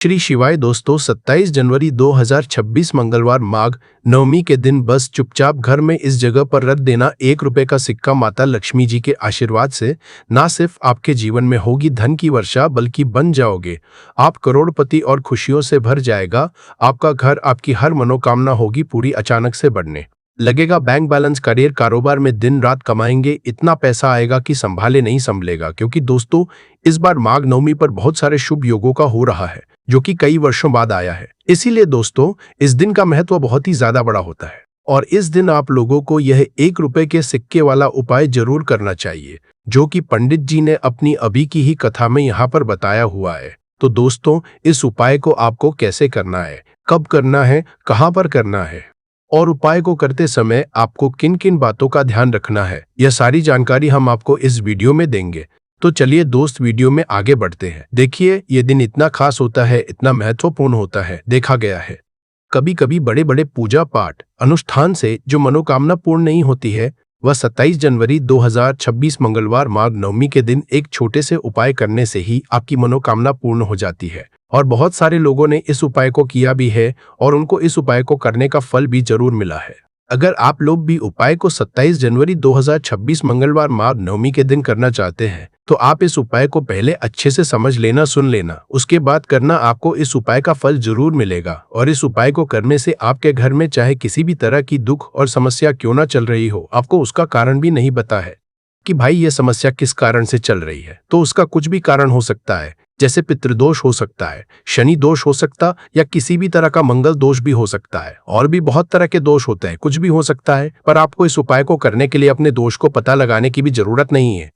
श्री शिवाय दोस्तों, 27 जनवरी 2026 मंगलवार माघ नवमी के दिन बस चुपचाप घर में इस जगह पर रख देना। 1 रुपए का सिक्का माता लक्ष्मी जी के आशीर्वाद से ना सिर्फ आपके जीवन में होगी धन की वर्षा, बल्कि बन जाओगे आप करोड़पति और खुशियों से भर जाएगा आपका घर। आपकी हर मनोकामना होगी पूरी। अचानक से बढ़ने लगेगा बैंक बैलेंस। करियर कारोबार में दिन रात कमाएंगे, इतना पैसा आएगा कि संभाले नहीं संभलेगा। क्योंकि दोस्तों, इस बार माघ नवमी पर बहुत सारे शुभ योगों का हो रहा है, जो कि कई वर्षों बाद आया है। इसीलिए दोस्तों, इस दिन का महत्व बहुत ही ज्यादा बड़ा होता है और इस दिन आप लोगों को यह 1 रुपए के सिक्के वाला उपाय जरूर करना चाहिए, जो कि पंडित जी ने अपनी अभी की ही कथा में यहाँ पर बताया हुआ है। तो दोस्तों, इस उपाय को आपको कैसे करना है, कब करना है, कहाँ पर करना है और उपाय को करते समय आपको किन किन बातों का ध्यान रखना है, यह सारी जानकारी हम आपको इस वीडियो में देंगे। तो चलिए दोस्त, वीडियो में आगे बढ़ते हैं। देखिए, ये दिन इतना खास होता है, इतना महत्वपूर्ण होता है। देखा गया है कभी कभी बड़े बड़े पूजा पाठ अनुष्ठान से जो मनोकामना पूर्ण नहीं होती है, वह 27 जनवरी 2026 मंगलवार माघ नवमी के दिन एक छोटे से उपाय करने से ही आपकी मनोकामना पूर्ण हो जाती है। और बहुत सारे लोगों ने इस उपाय को किया भी है और उनको इस उपाय को करने का फल भी जरूर मिला है। अगर आप लोग भी उपाय को 27 जनवरी 2026 मंगलवार माघ नवमी के दिन करना चाहते हैं, तो आप इस उपाय को पहले अच्छे से समझ लेना, सुन लेना, उसके बाद करना। आपको इस उपाय का फल जरूर मिलेगा। और इस उपाय को करने से आपके घर में चाहे किसी भी तरह की दुख और समस्या क्यों ना चल रही हो, आपको उसका कारण भी नहीं पता है कि भाई ये समस्या किस कारण से चल रही है, तो उसका कुछ भी कारण हो सकता है। जैसे पितृदोष हो सकता है, शनि दोष हो सकता, या किसी भी तरह का मंगल दोष भी हो सकता है। और भी बहुत तरह के दोष होते हैं, कुछ भी हो सकता है। पर आपको इस उपाय को करने के लिए अपने दोष को पता लगाने की भी जरूरत नहीं है।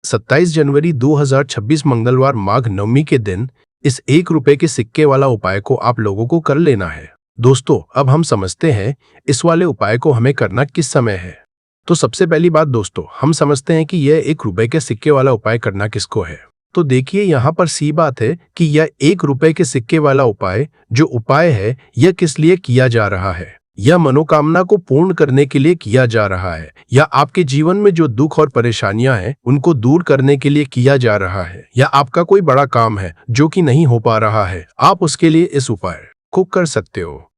27 जनवरी 2026 मंगलवार माघ नवमी के दिन इस 1 रुपए के सिक्के वाला उपाय को आप लोगों को कर लेना है। दोस्तों, अब हम समझते हैं इस वाले उपाय को हमें करना किस समय है। तो सबसे पहली बात दोस्तों, हम समझते हैं कि यह 1 रुपए के सिक्के वाला उपाय करना किसको है। तो देखिए, यहाँ पर सी बात है कि यह 1 रुपए के सिक्के वाला उपाय जो उपाय है, यह किस लिए किया जा रहा है। यह मनोकामना को पूर्ण करने के लिए किया जा रहा है, या आपके जीवन में जो दुख और परेशानियां हैं उनको दूर करने के लिए किया जा रहा है, या आपका कोई बड़ा काम है जो कि नहीं हो पा रहा है, आप उसके लिए इस उपाय को कर सकते हो।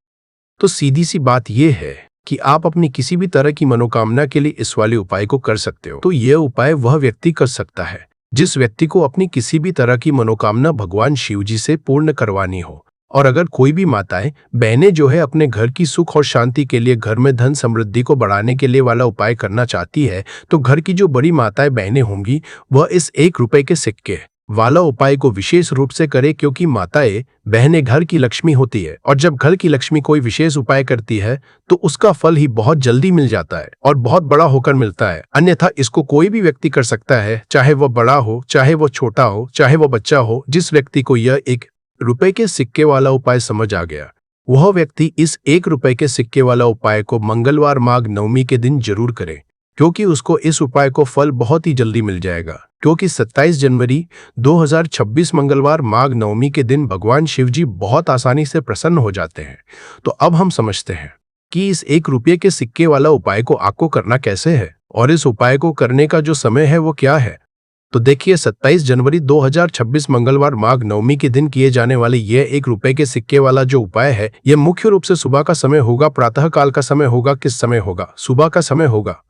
तो सीधी सी बात यह है कि आप अपनी किसी भी तरह की मनोकामना के लिए इस वाले उपाय को कर सकते हो। तो यह उपाय वह व्यक्ति कर सकता है जिस व्यक्ति को अपनी किसी भी तरह की मनोकामना भगवान शिव जी से पूर्ण करवानी हो। और अगर कोई भी माताएं बहनें जो है अपने घर की सुख और शांति के लिए, घर में धन समृद्धि को बढ़ाने के लिए वाला उपाय करना चाहती है, तो घर की जो बड़ी माताएं बहनें होंगी वह इस 1 रुपए के सिक्के वाला उपाय को विशेष रूप से करे। क्योंकि माताएं बहनें घर की लक्ष्मी होती है और जब घर की लक्ष्मी कोई विशेष उपाय करती है तो उसका फल ही बहुत जल्दी मिल जाता है और बहुत बड़ा होकर मिलता है। अन्यथा इसको कोई भी व्यक्ति कर सकता है, चाहे वह बड़ा हो, चाहे वह छोटा हो, चाहे वह बच्चा हो। जिस व्यक्ति को यह 1 रुपए के सिक्के वाला उपाय समझ आ गया, वह व्यक्ति इस 1 रुपए के सिक्के वाला उपाय को मंगलवार माघ नवमी के दिन जरूर करे, क्योंकि उसको इस उपाय को फल बहुत ही जल्दी मिल जाएगा। क्योंकि 27 जनवरी 2026 मंगलवार माघ नवमी के दिन भगवान शिव जी बहुत आसानी से प्रसन्न हो जाते हैं। तो अब हम समझते हैं कि इस 1 रुपए के सिक्के वाला उपाय को आपको करना कैसे है और इस उपाय को करने का जो समय है वो क्या है। तो देखिए, 27 जनवरी 2026 मंगलवार माघ नवमी के दिन किए जाने वाले यह 1 रुपए के सिक्के वाला जो उपाय है, यह मुख्य रूप से सुबह का समय होगा, प्रातः काल का समय होगा। किस समय होगा? सुबह का समय होगा।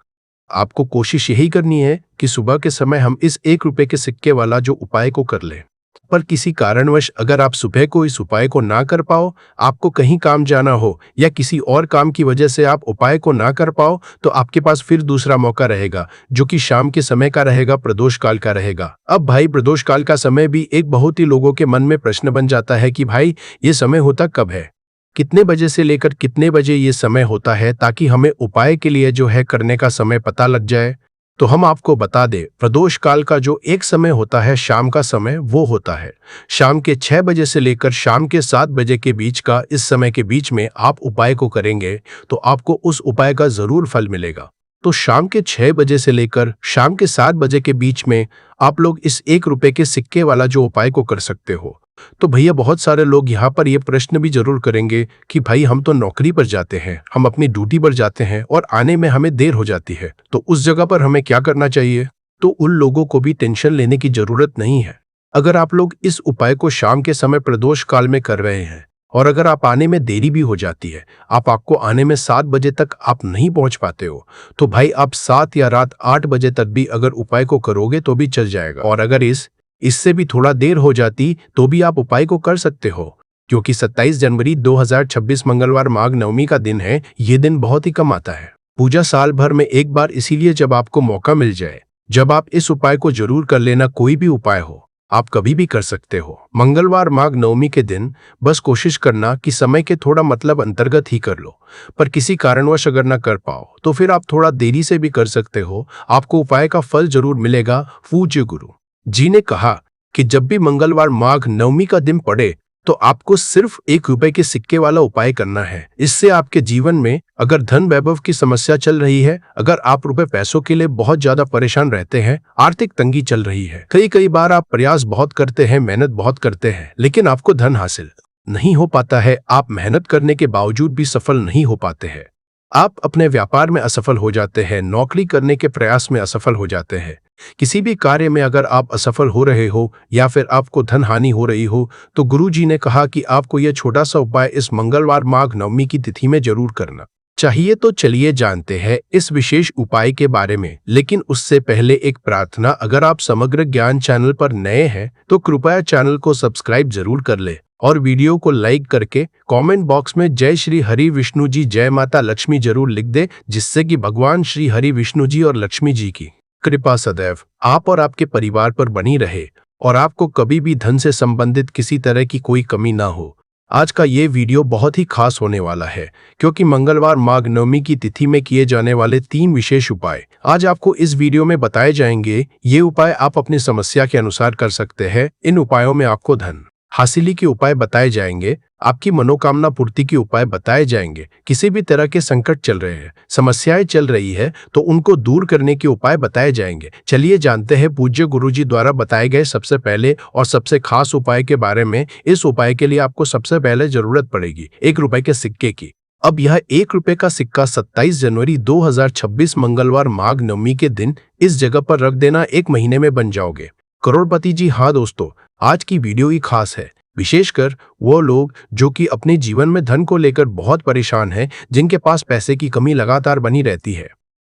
आपको कोशिश यही करनी है कि सुबह के समय हम इस 1 रुपए के सिक्के वाला जो उपाय को कर लें। पर किसी कारणवश अगर आप सुबह को इस उपाय को ना कर पाओ, आपको कहीं काम जाना हो या किसी और काम की वजह से आप उपाय को ना कर पाओ, तो आपके पास फिर दूसरा मौका रहेगा, जो कि शाम के समय का रहेगा, प्रदोष काल का रहेगा। अब भाई, प्रदोष काल का समय भी एक बहुत ही लोगों के मन में प्रश्न बन जाता है कि भाई ये समय होता कब है, कितने बजे से लेकर कितने बजे ये समय होता है, ताकि हमें उपाय के लिए जो है करने का समय पता लग जाए। तो हम आपको बता दें, प्रदोष काल का जो एक समय होता है, शाम का समय, वो होता है शाम के 6 बजे से लेकर शाम के 7 बजे के बीच का। इस समय के बीच में आप उपाय को करेंगे तो आपको उस उपाय का जरूर फल मिलेगा। तो शाम के 6 बजे से लेकर शाम के 7 बजे के बीच में आप लोग इस 1 रुपए के सिक्के वाला जो उपाय को कर सकते हो। तो भैया, बहुत सारे लोग यहाँ पर ये प्रश्न भी जरूर करेंगे कि भाई हम तो नौकरी पर जाते हैं, हम अपनी ड्यूटी पर जाते हैं और आने में हमें देर हो जाती है, तो उस जगह पर हमें क्या करना चाहिए। तो उन लोगों को भी टेंशन लेने की जरूरत नहीं है। अगर आप लोग इस उपाय को शाम के समय प्रदोष काल में कर रहे हैं और अगर आप आने में देरी भी हो जाती है, आपको आने में 7 बजे तक आप नहीं पहुंच पाते हो, तो भाई आप 7 या रात 8 बजे तक भी अगर उपाय को करोगे तो भी चल जाएगा। और अगर इससे भी थोड़ा देर हो जाती तो भी आप उपाय को कर सकते हो, क्योंकि 27 जनवरी 2026 मंगलवार माघ नवमी का दिन है। ये दिन बहुत ही कम आता है। पूजा साल भर में एक बार, इसीलिए जब आपको मौका मिल जाए, जब आप इस उपाय को जरूर कर लेना। कोई भी उपाय हो, आप कभी भी कर सकते हो। मंगलवार माघ नवमी के दिन बस कोशिश करना कि समय के थोड़ा मतलब अंतर्गत ही कर लो, पर किसी कारणवश अगर ना कर पाओ तो फिर आप थोड़ा देरी से भी कर सकते हो। आपको उपाय का फल जरूर मिलेगा। पूज्य गुरु जी ने कहा कि जब भी मंगलवार माघ नवमी का दिन पड़े तो आपको सिर्फ 1 रुपए के सिक्के वाला उपाय करना है। इससे आपके जीवन में अगर धन वैभव की समस्या चल रही है, अगर आप रुपए पैसों के लिए बहुत ज्यादा परेशान रहते हैं, आर्थिक तंगी चल रही है, कई बार आप प्रयास बहुत करते हैं, मेहनत बहुत करते हैं, लेकिन आपको धन हासिल नहीं हो पाता है, आप मेहनत करने के बावजूद भी सफल नहीं हो पाते हैं, आप अपने व्यापार में असफल हो जाते हैं, नौकरी करने के प्रयास में असफल हो जाते हैं, किसी भी कार्य में अगर आप असफल हो रहे हो या फिर आपको धन हानि हो रही हो, तो गुरु जी ने कहा कि आपको यह छोटा सा उपाय इस मंगलवार माघ नवमी की तिथि में जरूर करना चाहिए। तो चलिए जानते हैं इस विशेष उपाय के बारे में, लेकिन उससे पहले एक प्रार्थना। अगर आप समग्र ज्ञान चैनल पर नए हैं तो कृपया चैनल को सब्सक्राइब जरूर कर ले और वीडियो को लाइक करके कमेंट बॉक्स में जय श्री हरि विष्णु जी, जय माता लक्ष्मी जरूर लिख दे, जिससे कि भगवान श्री हरि विष्णु जी और लक्ष्मी जी की कृपा सदैव आप और आपके परिवार पर बनी रहे और आपको कभी भी धन से संबंधित किसी तरह की कोई कमी ना हो। आज का ये वीडियो बहुत ही खास होने वाला है, क्योंकि मंगलवार माघ नवमी की तिथि में किए जाने वाले 3 विशेष उपाय आज आपको इस वीडियो में बताए जाएंगे। ये उपाय आप अपनी समस्या के अनुसार कर सकते हैं। इन उपायों में आपको धन हासिली के उपाय बताए जाएंगे, आपकी मनोकामना पूर्ति के उपाय बताए जाएंगे, किसी भी तरह के संकट चल रहे हैं, समस्याएं चल रही है तो उनको दूर करने के उपाय बताए जाएंगे। चलिए जानते हैं पूज्य गुरुजी द्वारा बताए गए सबसे पहले और सबसे खास उपाय के बारे में। इस उपाय के लिए आपको सबसे पहले जरूरत पड़ेगी 1 रुपए के सिक्के की। अब यह 1 रुपए का सिक्का 27 जनवरी 2026 मंगलवार माघ नवमी के दिन इस जगह पर रख देना, 1 महीने में बन जाओगे करोड़पति। जी हाँ दोस्तों, आज की वीडियो ही खास है, विशेषकर वो लोग जो कि अपने जीवन में धन को लेकर बहुत परेशान हैं, जिनके पास पैसे की कमी लगातार बनी रहती है,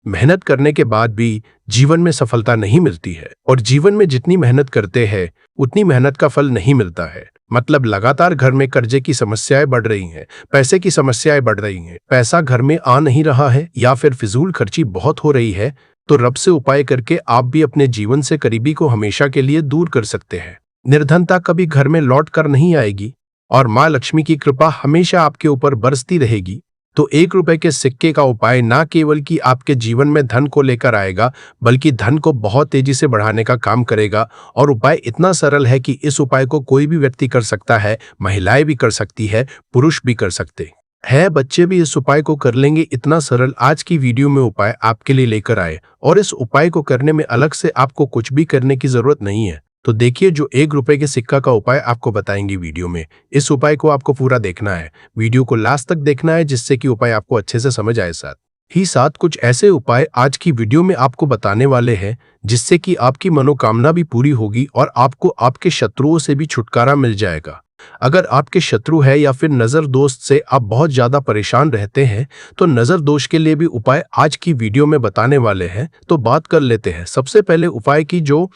मेहनत करने के बाद भी जीवन में सफलता नहीं मिलती है और जीवन में जितनी मेहनत करते हैं उतनी मेहनत का फल नहीं मिलता है। मतलब लगातार घर में कर्जे की समस्याएं बढ़ रही हैं, पैसे की समस्याएं बढ़ रही हैं, पैसा घर में आ नहीं रहा है या फिर फिजूल खर्ची बहुत हो रही है, तो रब से उपाय करके आप भी अपने जीवन से करीबी को हमेशा के लिए दूर कर सकते हैं। निर्धनता कभी घर में लौट कर नहीं आएगी और माँ लक्ष्मी की कृपा हमेशा आपके ऊपर बरसती रहेगी। तो 1 रुपए के सिक्के का उपाय ना केवल कि आपके जीवन में धन को लेकर आएगा, बल्कि धन को बहुत तेजी से बढ़ाने का काम करेगा। और उपाय इतना सरल है कि इस उपाय को कोई भी व्यक्ति कर सकता है, महिलाएं भी कर सकती है, पुरुष भी कर सकते हैं, बच्चे भी इस उपाय को कर लेंगे। इतना सरल आज की वीडियो में उपाय आपके लिए लेकर आए और इस उपाय को करने में अलग से आपको कुछ भी करने की जरूरत नहीं है। तो देखिए, जो 1 रुपए के सिक्का का उपाय आपको बताएंगे वीडियो में, इस उपाय को आपको पूरा देखना है, वीडियो को लास्ट तक देखना है, जिससे कि उपाय आपको अच्छे से समझ आए। साथ कुछ ऐसे उपाय आज की वीडियो में आपको बताने वाले हैं जिससे कि आपकी मनोकामना भी पूरी होगी और आपको आपके शत्रुओं से भी छुटकारा मिल जाएगा। अगर आपके शत्रु है या फिर नजर दोष से आप बहुत ज्यादा परेशान रहते हैं, तो नजर दोष के लिए भी उपाय आज की वीडियो में बताने वाले हैं। तो बात कर लेते हैं सबसे पहले उपाय की, जो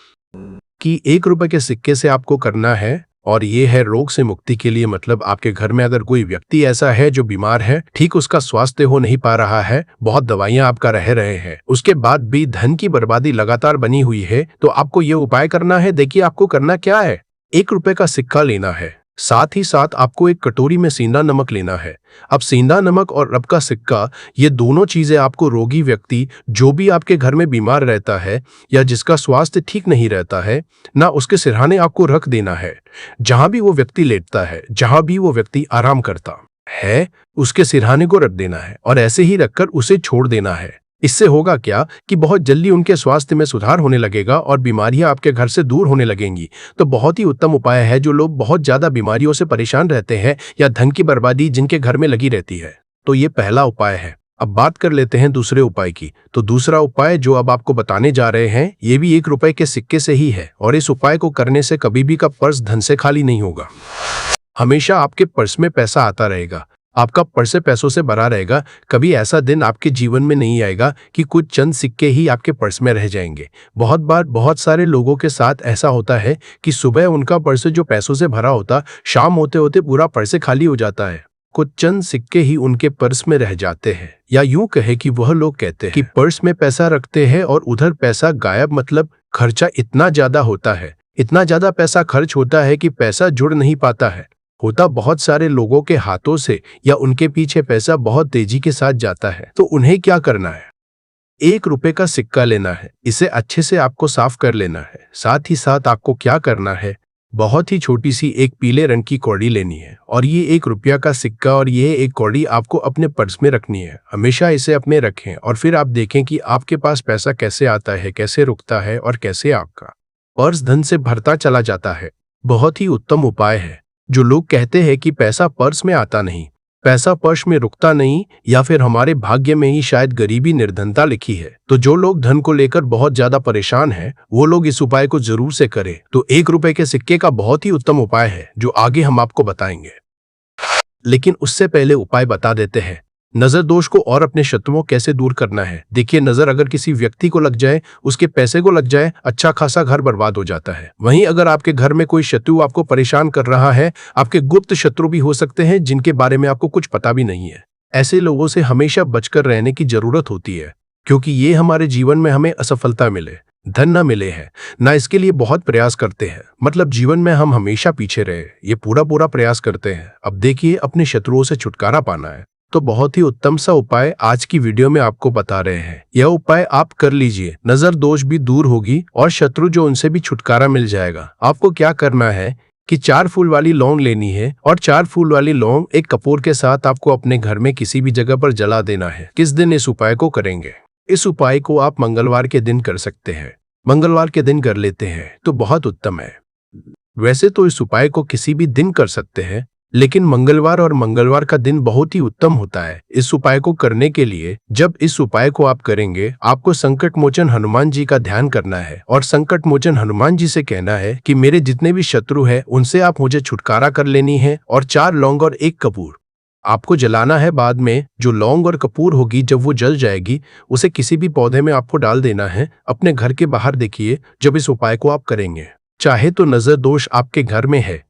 कि 1 रुपए के सिक्के से आपको करना है, और ये है रोग से मुक्ति के लिए। मतलब आपके घर में अगर कोई व्यक्ति ऐसा है जो बीमार है, ठीक उसका स्वास्थ्य हो नहीं पा रहा है, बहुत दवाइयां आपका रह रहे हैं, उसके बाद भी धन की बर्बादी लगातार बनी हुई है, तो आपको ये उपाय करना है। देखिए आपको करना क्या है, 1 रुपए का सिक्का लेना है, साथ ही साथ आपको एक कटोरी में सेंधा नमक लेना है। अब सेंधा नमक और रब का सिक्का, ये दोनों चीजें आपको रोगी व्यक्ति जो भी आपके घर में बीमार रहता है या जिसका स्वास्थ्य ठीक नहीं रहता है ना, उसके सिरहाने आपको रख देना है। जहां भी वो व्यक्ति लेटता है, जहां भी वो व्यक्ति आराम करता है, उसके सिरहाने को रख देना है और ऐसे ही रखकर उसे छोड़ देना है। इससे होगा क्या कि बहुत जल्दी उनके स्वास्थ्य में सुधार होने लगेगा और बीमारियां आपके घर से दूर होने लगेंगी। तो बहुत ही उत्तम उपाय है जो लोग बहुत ज्यादा बीमारियों से परेशान रहते हैं या धन की बर्बादी जिनके घर में लगी रहती है। तो ये पहला उपाय है। अब बात कर लेते हैं दूसरे उपाय की। तो दूसरा उपाय जो अब आपको बताने जा रहे हैं ये भी 1 रुपए के सिक्के से ही है और इस उपाय को करने से कभी भी का पर्स धन से खाली नहीं होगा। हमेशा आपके पर्स में पैसा आता रहेगा, आपका पर्स पैसों से भरा रहेगा। कभी ऐसा दिन आपके जीवन में नहीं आएगा कि कुछ चंद सिक्के ही आपके पर्स में रह जाएंगे। बहुत बार बहुत सारे लोगों के साथ ऐसा होता है कि सुबह उनका पर्स जो पैसों से भरा होता, शाम होते होते पूरा पर्स खाली हो जाता है। कुछ चंद सिक्के ही उनके पर्स में रह जाते हैं, या यूं कहे कि वह लोग कहते हैं कि पर्स में पैसा रखते हैं और उधर पैसा गायब, मतलब खर्चा इतना ज्यादा होता है, इतना ज्यादा पैसा खर्च होता है कि पैसा जुड़ नहीं पाता है। होता बहुत सारे लोगों के हाथों से या उनके पीछे पैसा बहुत तेजी के साथ जाता है। तो उन्हें क्या करना है? 1 रुपए का सिक्का लेना है, इसे अच्छे से आपको साफ कर लेना है। साथ ही साथ आपको क्या करना है, बहुत ही छोटी सी एक पीले रंग की कौड़ी लेनी है और ये 1 रुपया का सिक्का और ये एक कौड़ी आपको अपने पर्स में रखनी है। हमेशा इसे अपने रखें और फिर आप देखें कि आपके पास पैसा कैसे आता है, कैसे रुकता है और कैसे आपका पर्स धन से भरता चला जाता है। बहुत ही उत्तम उपाय है। जो लोग कहते हैं कि पैसा पर्स में आता नहीं, पैसा पर्स में रुकता नहीं, या फिर हमारे भाग्य में ही शायद गरीबी निर्धनता लिखी है, तो जो लोग धन को लेकर बहुत ज्यादा परेशान हैं, वो लोग इस उपाय को जरूर से करें। तो 1 रुपए के सिक्के का बहुत ही उत्तम उपाय है जो आगे हम आपको बताएंगे। लेकिन उससे पहले उपाय बता देते हैं नजर दोष को और अपने शत्रुओं कैसे दूर करना है। देखिए, नजर अगर किसी व्यक्ति को लग जाए, उसके पैसे को लग जाए, अच्छा खासा घर बर्बाद हो जाता है। वहीं अगर आपके घर में कोई शत्रु आपको परेशान कर रहा है, आपके गुप्त शत्रु भी हो सकते हैं जिनके बारे में आपको कुछ पता भी नहीं है, ऐसे लोगों से हमेशा बचकर रहने की जरूरत होती है, क्योंकि ये हमारे जीवन में हमें असफलता मिले, धन न मिले है ना, इसके लिए बहुत प्रयास करते हैं। मतलब जीवन में हम हमेशा पीछे रहे, ये पूरा प्रयास करते हैं। अब देखिए, अपने शत्रुओं से छुटकारा पाना है तो बहुत ही उत्तम सा उपाय आज की वीडियो में आपको बता रहे हैं। यह उपाय आप कर लीजिए, नजर दोष भी दूर होगी और शत्रु जो उनसे भी छुटकारा मिल जाएगा। आपको क्या करना है कि 4 फूल वाली लौंग लेनी है और 4 फूल वाली लौंग एक कपूर के साथ आपको अपने घर में किसी भी जगह पर जला देना है। किस दिन इस उपाय को करेंगे? इस उपाय को आप मंगलवार के दिन कर सकते हैं। मंगलवार के दिन कर लेते हैं तो बहुत उत्तम है। वैसे तो इस उपाय को किसी भी दिन कर सकते हैं, लेकिन मंगलवार और मंगलवार का दिन बहुत ही उत्तम होता है इस उपाय को करने के लिए। जब इस उपाय को आप करेंगे, आपको संकट मोचन हनुमान जी का ध्यान करना है और संकट मोचन हनुमान जी से कहना है कि मेरे जितने भी शत्रु हैं उनसे आप मुझे छुटकारा कर लेनी है, और 4 लौंग और 1 कपूर आपको जलाना है। बाद में जो लौंग और कपूर होगी, जब वो जल जाएगी, उसे किसी भी पौधे में आपको डाल देना है अपने घर के बाहर। देखिए, जब इस उपाय को आप करेंगे, चाहे तो नजर दोष आपके घर में है,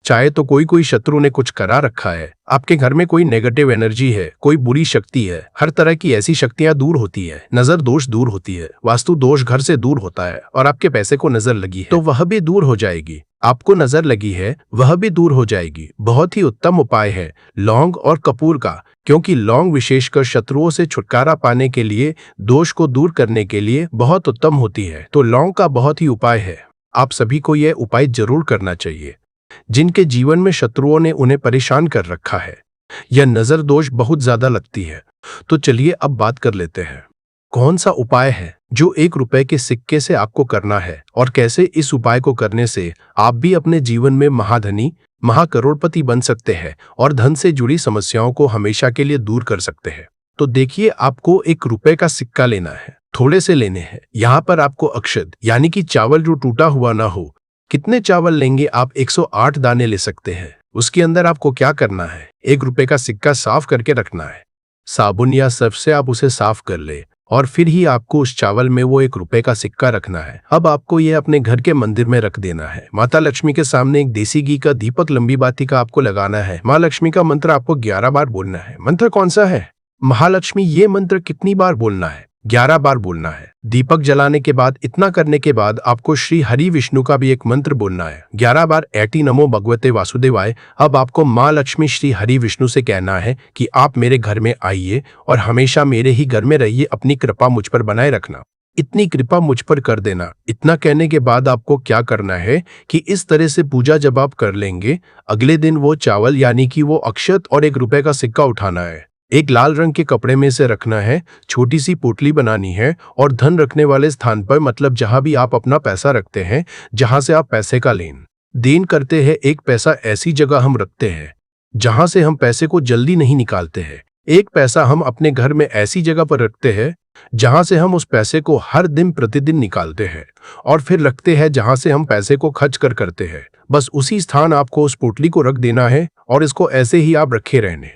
चाहे तो कोई शत्रु ने कुछ करा रखा है, आपके घर में कोई नेगेटिव एनर्जी है, कोई बुरी शक्ति है, हर तरह की ऐसी शक्तियां दूर होती है। नजर दोष दूर होती है, वास्तु दोष घर से दूर होता है, और आपके पैसे को नजर लगी है तो वह भी दूर हो जाएगी। आपको नजर लगी है वह भी दूर हो जाएगी। बहुत ही उत्तम उपाय है लौंग और कपूर का, क्योंकि लौंग विशेषकर शत्रुओं से छुटकारा पाने के लिए, दोष को दूर करने के लिए बहुत उत्तम होती है। तो लौंग का बहुत ही उपाय है। आप सभी को यह उपाय जरूर करना चाहिए जिनके जीवन में शत्रुओं ने उन्हें परेशान कर रखा है या नजर दोष बहुत ज्यादा लगती है। तो चलिए अब बात कर लेते हैं कौन सा उपाय है जो 1 रुपए के सिक्के से आपको करना है, और कैसे इस उपाय को करने से आप भी अपने जीवन में महाधनी, महाकरोड़पति बन सकते हैं और धन से जुड़ी समस्याओं को हमेशा के लिए दूर कर सकते हैं। तो देखिए, आपको 1 रुपए का सिक्का लेना है, थोड़े से लेने हैं। यहाँ पर आपको अक्षत यानी कि चावल जो टूटा हुआ ना हो, कितने चावल लेंगे आप? 108 दाने ले सकते हैं। उसके अंदर आपको क्या करना है, 1 रुपए का सिक्का साफ करके रखना है। साबुन या सर्फ से आप उसे साफ कर ले और फिर ही आपको उस चावल में वो 1 रुपए का सिक्का रखना है। अब आपको ये अपने घर के मंदिर में रख देना है। माता लक्ष्मी के सामने एक देसी घी का दीपक लंबी बाती का आपको लगाना है। माँ लक्ष्मी का मंत्र आपको 11 बार बोलना है। मंत्र कौन सा है? महालक्ष्मी। ये मंत्र कितनी बार बोलना है? 11 बार बोलना है। दीपक जलाने के बाद, इतना करने के बाद आपको श्री हरि विष्णु का भी एक मंत्र बोलना है 11 बार। ऐटी नमो भगवते वासुदेवाय। अब आपको माँ लक्ष्मी श्री हरि विष्णु से कहना है कि आप मेरे घर में आइए और हमेशा मेरे ही घर में रहिए, अपनी कृपा मुझ पर बनाए रखना, इतनी कृपा मुझ पर कर देना। इतना कहने के बाद आपको क्या करना है कि इस तरह से पूजा जब आप कर लेंगे, अगले दिन वो चावल यानी कि वो अक्षत और 1 रुपए का सिक्का उठाना है, एक लाल रंग के कपड़े में से रखना है, छोटी सी पोटली बनानी है और धन रखने वाले स्थान पर, मतलब जहां भी आप अपना पैसा रखते हैं, जहां से आप पैसे का लेन देन करते हैं, एक पैसा ऐसी जगह हम रखते हैं जहां से हम पैसे को जल्दी नहीं निकालते हैं। एक पैसा हम अपने घर में ऐसी जगह पर रखते हैं जहां से हम उस पैसे को हर दिन प्रतिदिन निकालते हैं और फिर रखते हैं जहां से हम पैसे को खर्च करते हैं। बस उसी स्थान आपको उस पोटली को रख देना है और इसको ऐसे ही आप रखे रहने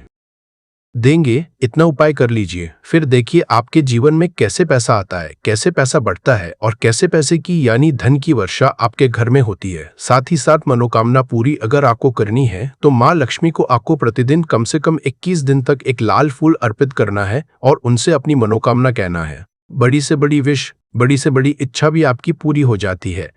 देंगे। इतना उपाय कर लीजिए, फिर देखिए आपके जीवन में कैसे पैसा आता है, कैसे पैसा बढ़ता है और कैसे पैसे की यानी धन की वर्षा आपके घर में होती है। साथ ही साथ मनोकामना पूरी अगर आपको करनी है तो माँ लक्ष्मी को आपको प्रतिदिन कम से कम 21 दिन तक एक लाल फूल अर्पित करना है और उनसे अपनी मनोकामना कहना है। बड़ी से बड़ी विश, बड़ी से बड़ी इच्छा भी आपकी पूरी हो जाती है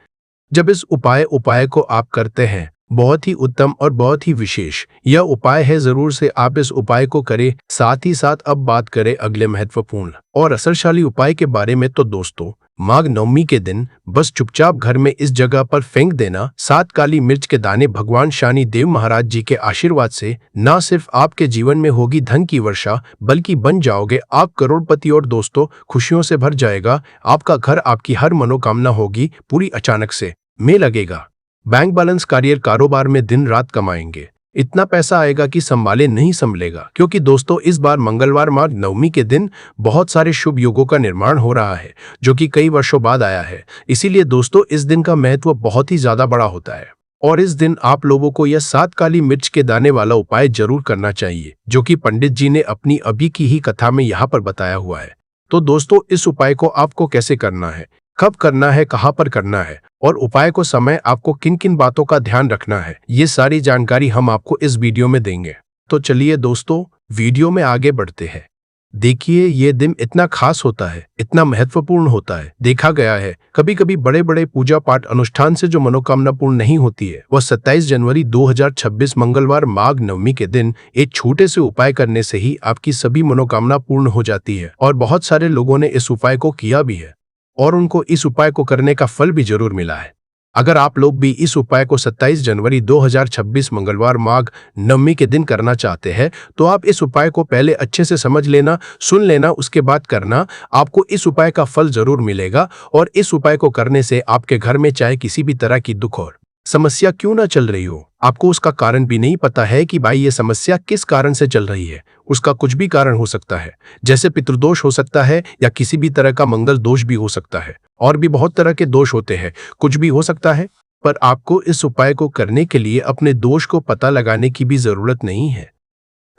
जब इस उपाय को आप करते हैं। बहुत ही उत्तम और बहुत ही विशेष यह उपाय है, जरूर से आप इस उपाय को करें। साथ ही साथ अब बात करें अगले महत्वपूर्ण और असरशाली उपाय के बारे में। तो दोस्तों, माघ नवमी के दिन बस चुपचाप घर में इस जगह पर फेंक देना 7 काली मिर्च के दाने। भगवान शनि देव महाराज जी के आशीर्वाद से न सिर्फ आपके जीवन में होगी धन की वर्षा, बल्कि बन जाओगे आप करोड़पति और दोस्तों खुशियों से भर जाएगा आपका घर। आपकी हर मनोकामना होगी पूरी अचानक से में लगेगा। बैंक बैलेंस, करियर, कारोबार में दिन रात कमाएंगे। इतना पैसा आएगा कि संभाले नहीं संभलेगा, क्योंकि दोस्तों इस बार मंगलवार माघ नवमी के दिन बहुत सारे शुभ योगों का निर्माण हो रहा है जो कि कई वर्षों बाद आया है। इसीलिए दोस्तों इस दिन का महत्व बहुत ही ज्यादा बड़ा होता है और इस दिन आप लोगों को यह 7 काली मिर्च के दाने वाला उपाय जरूर करना चाहिए, जो कि पंडित जी ने अपनी अभी की ही कथा में यहाँ पर बताया हुआ है। तो दोस्तों इस उपाय को आपको कैसे करना है, कब करना है, कहाँ पर करना है और उपाय को समय आपको किन किन बातों का ध्यान रखना है, ये सारी जानकारी हम आपको इस वीडियो में देंगे। तो चलिए दोस्तों वीडियो में आगे बढ़ते हैं। देखिए ये दिन इतना खास होता है, इतना महत्वपूर्ण होता है। देखा गया है कभी कभी बड़े बड़े पूजा पाठ अनुष्ठान से जो मनोकामना पूर्ण नहीं होती है, वह 27 जनवरी 2026 मंगलवार माघ नवमी के दिन एक छोटे से उपाय करने से ही आपकी सभी मनोकामना पूर्ण हो जाती है। और बहुत सारे लोगों ने इस उपाय को किया भी है और उनको इस उपाय को करने का फल भी जरूर मिला है। अगर आप लोग भी इस उपाय को 27 जनवरी 2026 मंगलवार माघ नवमी के दिन करना चाहते हैं तो आप इस उपाय को पहले अच्छे से समझ लेना, सुन लेना, उसके बाद करना। आपको इस उपाय का फल जरूर मिलेगा और इस उपाय को करने से आपके घर में चाहे किसी भी तरह की दुख और समस्या क्यों ना चल रही हो, आपको उसका कारण भी नहीं पता है कि भाई ये समस्या किस कारण से चल रही है। उसका कुछ भी कारण हो सकता है, जैसे पितृदोष हो सकता है या किसी भी तरह का मंगल दोष भी हो सकता है और भी बहुत तरह के दोष होते हैं, कुछ भी हो सकता है। पर आपको इस उपाय को करने के लिए अपने दोष को पता लगाने की भी जरूरत नहीं है।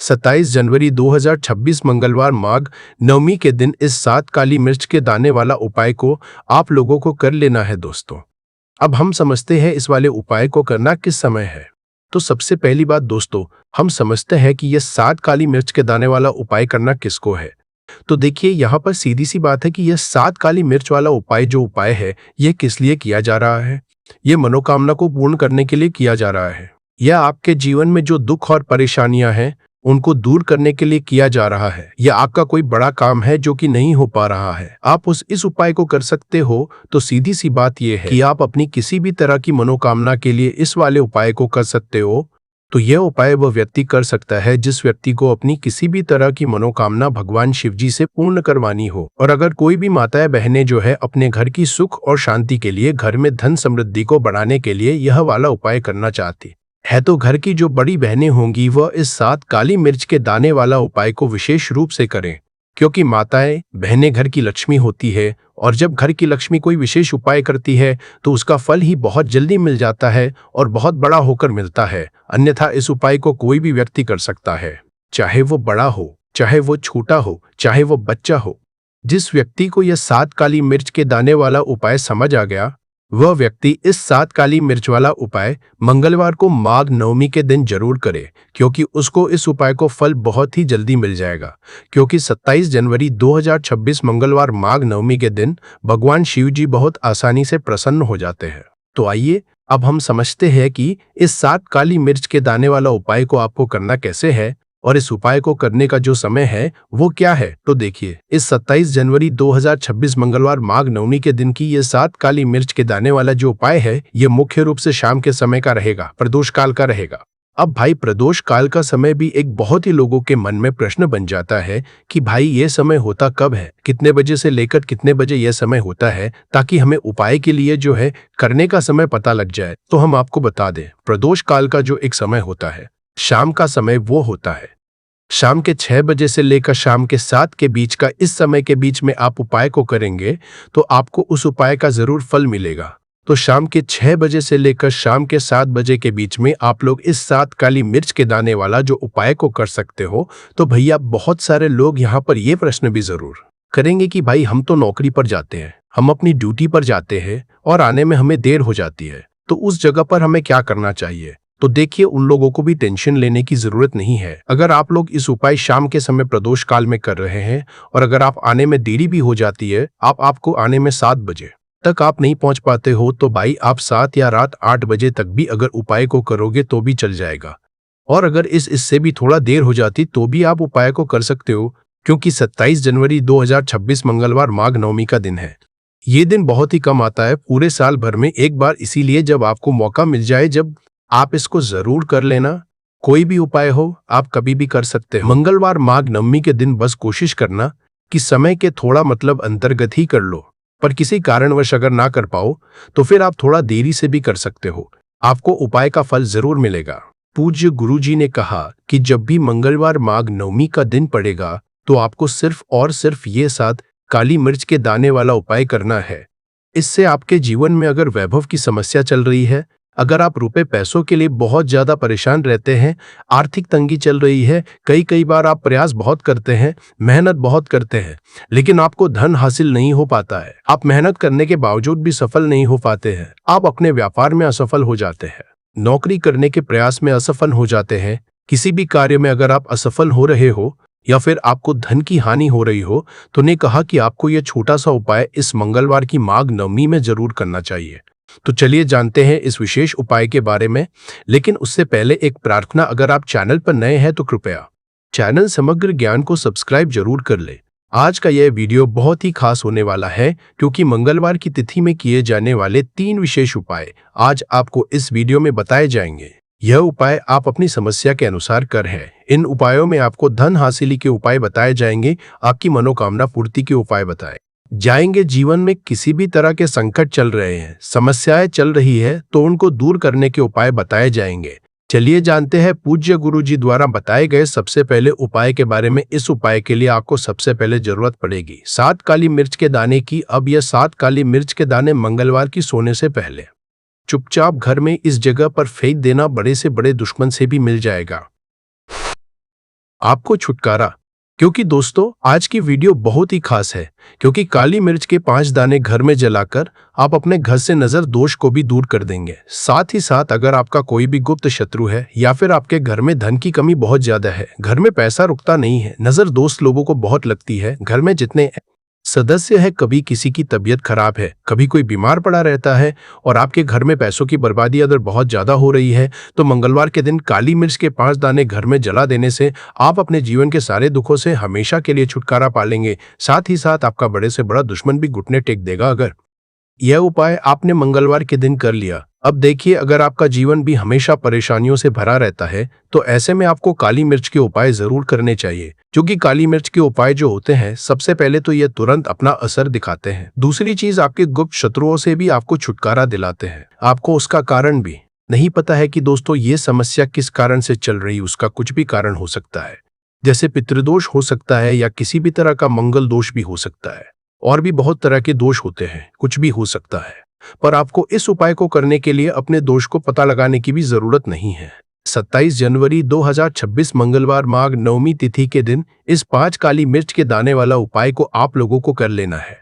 27 जनवरी 2026 मंगलवार माघ नवमी के दिन इस 7 काली मिर्च के दाने वाला उपाय को आप लोगों को कर लेना है। दोस्तों अब हम समझते हैं इस वाले उपाय को करना किस समय है। तो सबसे पहली बात दोस्तों, हम समझते हैं कि यह 7 काली मिर्च के दाने वाला उपाय करना किसको है। तो देखिए यहाँ पर सीधी सी बात है कि यह 7 काली मिर्च वाला उपाय जो उपाय है यह किस लिए किया जा रहा है। यह मनोकामना को पूर्ण करने के लिए किया जा रहा है। यह आपके जीवन में जो दुख और परेशानियां हैं उनको दूर करने के लिए किया जा रहा है। यह आपका कोई बड़ा काम है जो कि नहीं हो पा रहा है, आप इस उपाय को कर सकते हो। तो सीधी सी बात यह है कि आप अपनी किसी भी तरह की मनोकामना के लिए इस वाले उपाय को कर सकते हो। तो यह उपाय वह व्यक्ति कर सकता है जिस व्यक्ति को अपनी किसी भी तरह की मनोकामना भगवान शिव जी से पूर्ण करवानी हो। और अगर कोई भी माताएं बहनें जो है अपने घर की सुख और शांति के लिए, घर में धन समृद्धि को बढ़ाने के लिए यह वाला उपाय करना चाहती है, तो घर की जो बड़ी बहनें होंगी वह इस 7 काली मिर्च के दाने वाला उपाय को विशेष रूप से करें, क्योंकि माताएं बहनें घर की लक्ष्मी होती है और जब घर की लक्ष्मी कोई विशेष उपाय करती है तो उसका फल ही बहुत जल्दी मिल जाता है और बहुत बड़ा होकर मिलता है। अन्यथा इस उपाय को कोई भी व्यक्ति कर सकता है, चाहे वो बड़ा हो, चाहे वो छोटा हो, चाहे वो बच्चा हो। जिस व्यक्ति को यह 7 काली मिर्च के दाने वाला उपाय समझ आ गया, वह व्यक्ति इस 7 काली मिर्च वाला उपाय मंगलवार को माघ नवमी के दिन जरूर करे, क्योंकि उसको इस उपाय को फल बहुत ही जल्दी मिल जाएगा। क्योंकि 27 जनवरी 2026 मंगलवार माघ नवमी के दिन भगवान शिव जी बहुत आसानी से प्रसन्न हो जाते हैं। तो आइए अब हम समझते हैं कि इस 7 काली मिर्च के दाने वाला उपाय को आपको करना कैसे है और इस उपाय को करने का जो समय है वो क्या है। तो देखिए इस 27 जनवरी 2026 मंगलवार माघ नवमी के दिन की ये 7 काली मिर्च के दाने वाला जो उपाय है ये मुख्य रूप से शाम के समय का रहेगा, प्रदोष काल का रहेगा। अब भाई प्रदोष काल का समय भी एक बहुत ही लोगों के मन में प्रश्न बन जाता है कि भाई ये समय होता कब है, कितने बजे से लेकर कितने बजे यह समय होता है, ताकि हमें उपाय के लिए जो है करने का समय पता लग जाए। तो हम आपको बता दें, प्रदोष काल का जो एक समय होता है शाम का समय वो होता है शाम के 6 बजे से लेकर शाम के 7 के बीच का इस समय के बीच में आप उपाय को करेंगे तो आपको उस उपाय का जरूर फल मिलेगा। तो शाम के 6 बजे से लेकर शाम के 7 बजे के बीच में आप लोग इस 7 काली मिर्च के दाने वाला जो उपाय को कर सकते हो। तो भैया बहुत सारे लोग यहाँ पर ये प्रश्न भी जरूर करेंगे कि भाई हम तो नौकरी पर जाते हैं, हम अपनी ड्यूटी पर जाते हैं और आने में हमें देर हो जाती है, तो उस जगह पर हमें क्या करना चाहिए। तो देखिए, उन लोगों को भी टेंशन लेने की जरूरत नहीं है। अगर आप लोग इस उपाय शाम के समय प्रदोष काल में कर रहे हैं और अगर आप आने में देरी भी हो जाती है, आपको आने में 7 बजे तक आप नहीं पहुंच पाते हो, तो भाई आप 7 या रात 8 बजे तक भी अगर उपाय को करोगे तो भी चल जाएगा। और अगर इससे भी थोड़ा देर हो जाती तो भी आप उपाय को कर सकते हो, क्योंकि 27 जनवरी 2026 मंगलवार माघ नवमी का दिन है। ये दिन बहुत ही कम आता है पूरे साल भर में एक बार, इसीलिए जब आपको मौका मिल जाए जब आप इसको जरूर कर लेना। कोई भी उपाय हो आप कभी भी कर सकते हो। मंगलवार माघ नवमी के दिन बस कोशिश करना कि समय के थोड़ा मतलब अंतर्गत ही कर लो, पर किसी कारणवश अगर ना कर पाओ तो फिर आप थोड़ा देरी से भी कर सकते हो, आपको उपाय का फल जरूर मिलेगा। पूज्य गुरुजी ने कहा कि जब भी मंगलवार माघ नवमी का दिन पड़ेगा तो आपको सिर्फ और सिर्फ ये 7 काली मिर्च के दाने वाला उपाय करना है। इससे आपके जीवन में अगर वैभव की समस्या चल रही है, अगर आप रुपए पैसों के लिए बहुत ज्यादा परेशान रहते हैं, आर्थिक तंगी चल रही है, कई बार आप प्रयास बहुत करते हैं, मेहनत बहुत करते हैं, लेकिन आपको धन हासिल नहीं हो पाता है, आप मेहनत करने के बावजूद भी सफल नहीं हो पाते हैं, आप अपने व्यापार में असफल हो जाते हैं, नौकरी करने के प्रयास में असफल हो जाते हैं, किसी भी कार्य में अगर आप असफल हो रहे हो या फिर आपको धन की हानि हो रही हो, तो ने कहा कि आपको यह छोटा सा उपाय इस मंगलवार की माघ नवमी में जरूर करना चाहिए। तो चलिए जानते हैं इस विशेष उपाय के बारे में, लेकिन उससे पहले एक प्रार्थना, अगर आप चैनल पर नए हैं तो कृपया चैनल समग्र ज्ञान को सब्सक्राइब जरूर कर ले। आज का यह वीडियो बहुत ही खास होने वाला है, क्योंकि मंगलवार की तिथि में किए जाने वाले 3 विशेष उपाय आज आपको इस वीडियो में बताए जाएंगे। यह उपाय आप अपनी समस्या के अनुसार कर है। इन उपायों में आपको धन हासिली के उपाय बताए जाएंगे, आपकी मनोकामना पूर्ति के उपाय बताए जाएंगे। जीवन में किसी भी तरह के संकट चल रहे हैं, समस्याएं चल रही है, तो उनको दूर करने के उपाय बताए जाएंगे। चलिए जानते हैं पूज्य गुरुजी द्वारा बताए गए सबसे पहले उपाय के बारे में। इस उपाय के लिए आपको सबसे पहले जरूरत पड़ेगी 7 काली मिर्च के दाने की। अब यह 7 काली मिर्च के दाने मंगलवार की सोने से पहले चुपचाप घर में इस जगह पर फेंक देना, बड़े से बड़े दुश्मन से भी मिल जाएगा आपको छुटकारा। क्योंकि दोस्तों आज की वीडियो बहुत ही खास है, क्योंकि काली मिर्च के 5 दाने घर में जलाकर आप अपने घर से नजर दोष को भी दूर कर देंगे। साथ ही साथ अगर आपका कोई भी गुप्त शत्रु है या फिर आपके घर में धन की कमी बहुत ज्यादा है, घर में पैसा रुकता नहीं है, नजर दोस्त लोगों को बहुत लगती है, घर में जितने सदस्य है, कभी किसी की तबीयत खराब है, कभी कोई बीमार पड़ा रहता है और आपके घर में पैसों की बर्बादी अगर बहुत ज्यादा हो रही है, तो मंगलवार के दिन काली मिर्च के 5 दाने घर में जला देने से आप अपने जीवन के सारे दुखों से हमेशा के लिए छुटकारा पा लेंगे। साथ ही साथ आपका बड़े से बड़ा दुश्मन भी घुटने टेक देगा। अगर यह उपाय आपने मंगलवार के दिन कर लिया, अब देखिए, अगर आपका जीवन भी हमेशा परेशानियों से भरा रहता है, तो ऐसे में आपको काली मिर्च के उपाय जरूर करने चाहिए। क्योंकि काली मिर्च के उपाय जो होते हैं, सबसे पहले तो ये तुरंत अपना असर दिखाते हैं, दूसरी चीज आपके गुप्त शत्रुओं से भी आपको छुटकारा दिलाते हैं। आपको उसका कारण भी नहीं पता है कि दोस्तों ये समस्या किस कारण से चल रही, उसका कुछ भी कारण हो सकता है, जैसे पितृदोष हो सकता है या किसी भी तरह का मंगल दोष भी हो सकता है, और भी बहुत तरह के दोष होते हैं, कुछ भी हो सकता है। पर आपको इस उपाय को करने के लिए अपने दोष को पता लगाने की भी जरूरत नहीं है। 27 जनवरी 2026 मंगलवार माघ नवमी तिथि के दिन इस 5 काली मिर्च के दाने वाला उपाय को आप लोगों को कर लेना है।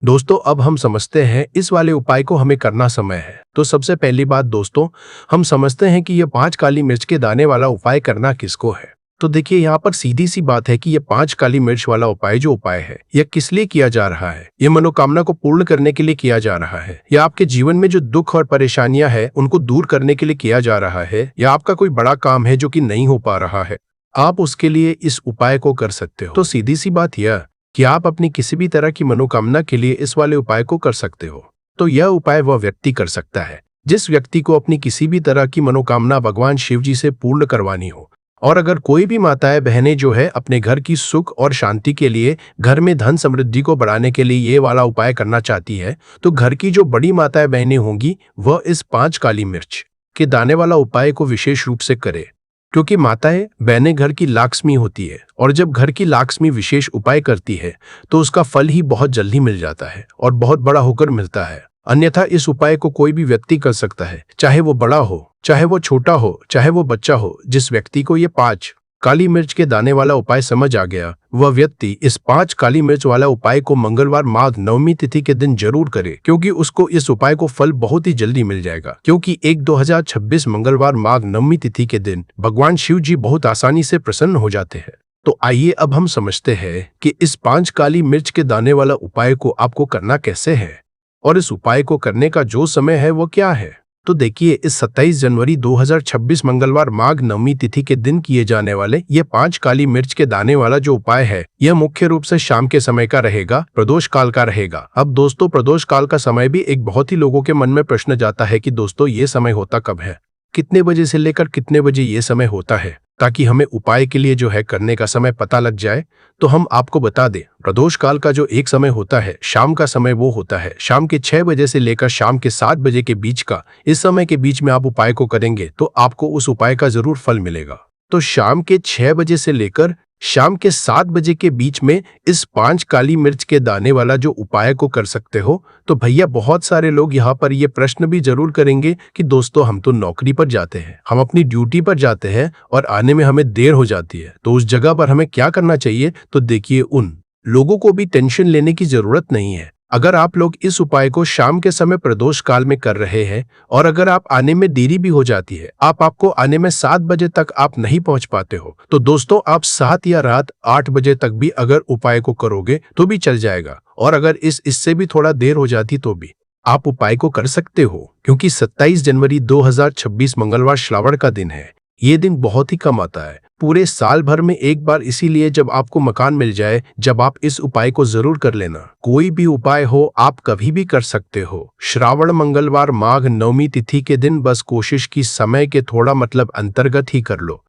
दोस्तों अब हम समझते हैं इस वाले उपाय को हमें करना समय है। तो सबसे पहली बात दोस्तों, हम समझते हैं कि यह 5 काली मिर्च के दाने वाला उपाय करना किसको है। तो देखिए, यहाँ पर सीधी सी बात है कि यह 5 काली मिर्च वाला उपाय जो उपाय है, यह किस लिए किया जा रहा है। यह मनोकामना को पूर्ण करने के लिए किया जा रहा है, या आपके जीवन में जो दुख और परेशानियां हैं उनको दूर करने के लिए किया जा रहा है, या आपका कोई बड़ा काम है जो कि नहीं हो पा रहा है, आप उसके लिए इस उपाय को कर सकते हो। तो सीधी सी बात यह कि आप अपनी किसी भी तरह की मनोकामना के लिए इस वाले उपाय को कर सकते हो। तो यह उपाय वह व्यक्ति कर सकता है जिस व्यक्ति को अपनी किसी भी तरह की मनोकामना भगवान शिव जी से पूर्ण करवानी हो। और अगर कोई भी माताएं बहनें जो है अपने घर की सुख और शांति के लिए, घर में धन समृद्धि को बढ़ाने के लिए ये वाला उपाय करना चाहती है, तो घर की जो बड़ी माताएं बहनें होंगी वह इस 5 काली मिर्च के दाने वाला उपाय को विशेष रूप से करे। क्योंकि माताएं बहनें घर की लाक्ष्मी होती है और जब घर की लाक्ष्मी विशेष उपाय करती है तो उसका फल ही बहुत जल्दी मिल जाता है और बहुत बड़ा होकर मिलता है। अन्यथा इस उपाय को कोई भी व्यक्ति कर सकता है, चाहे वो बड़ा हो, चाहे वो छोटा हो, चाहे वो बच्चा हो। जिस व्यक्ति को ये 5 काली मिर्च के दाने वाला उपाय समझ आ गया, वह व्यक्ति इस 5 काली मिर्च वाला उपाय को मंगलवार माघ नवमी तिथि के दिन जरूर करे, क्योंकि उसको इस उपाय को फल बहुत ही जल्दी मिल जाएगा। क्योंकि 1/2026 मंगलवार माघ नवमी तिथि के दिन भगवान शिव जी बहुत आसानी से प्रसन्न हो जाते हैं। तो आइए अब हम समझते हैं कि इस 5 काली मिर्च के दाने वाला उपाय को आपको करना कैसे है और इस उपाय को करने का जो समय है वो क्या है। तो देखिए, इस 27 जनवरी 2026 मंगलवार माघ नवमी तिथि के दिन किए जाने वाले ये 5 काली मिर्च के दाने वाला जो उपाय है, यह मुख्य रूप से शाम के समय का रहेगा, प्रदोष काल का रहेगा। अब दोस्तों, प्रदोष काल का समय भी एक बहुत ही लोगों के मन में प्रश्न जाता है कि दोस्तों ये समय होता कब है, कितने बजे से लेकर कितने बजे ये समय होता है, ताकि हमें उपाय के लिए जो है करने का समय पता लग जाए। तो हम आपको बता दें, प्रदोष काल का जो एक समय होता है, शाम का समय, वो होता है शाम के 6 बजे से लेकर शाम के 7 बजे के बीच का। इस समय के बीच में आप उपाय को करेंगे तो आपको उस उपाय का जरूर फल मिलेगा। तो शाम के 6 बजे से लेकर शाम के 7 बजे के बीच में इस 5 काली मिर्च के दाने वाला जो उपाय को कर सकते हो। तो भैया, बहुत सारे लोग यहाँ पर ये प्रश्न भी जरूर करेंगे कि दोस्तों हम तो नौकरी पर जाते हैं, हम अपनी ड्यूटी पर जाते हैं और आने में हमें देर हो जाती है, तो उस जगह पर हमें क्या करना चाहिए। तो देखिए, उन लोगों को भी टेंशन लेने की जरूरत नहीं है। अगर आप लोग इस उपाय को शाम के समय प्रदोष काल में कर रहे हैं और अगर आप आने में देरी भी हो जाती है, आपको आने में 7 बजे तक आप नहीं पहुंच पाते हो, तो दोस्तों आप 7 या रात 8 बजे तक भी अगर उपाय को करोगे तो भी चल जाएगा। और अगर इससे भी थोड़ा देर हो जाती तो भी आप उपाय को कर सकते हो, क्योंकि 27 जनवरी 2026 मंगलवार श्रावण का दिन है। ये दिन बहुत ही कम आता है, पूरे साल भर में एक बार, इसीलिए जब आपको मकान मिल जाए, जब आप इस उपाय को जरूर कर लेना। कोई भी उपाय हो, आप कभी भी कर सकते हो। श्रावण मंगलवार माघ नवमी तिथि के दिन बस कोशिश की समय के थोड़ा अंतर्गत ही कर लो,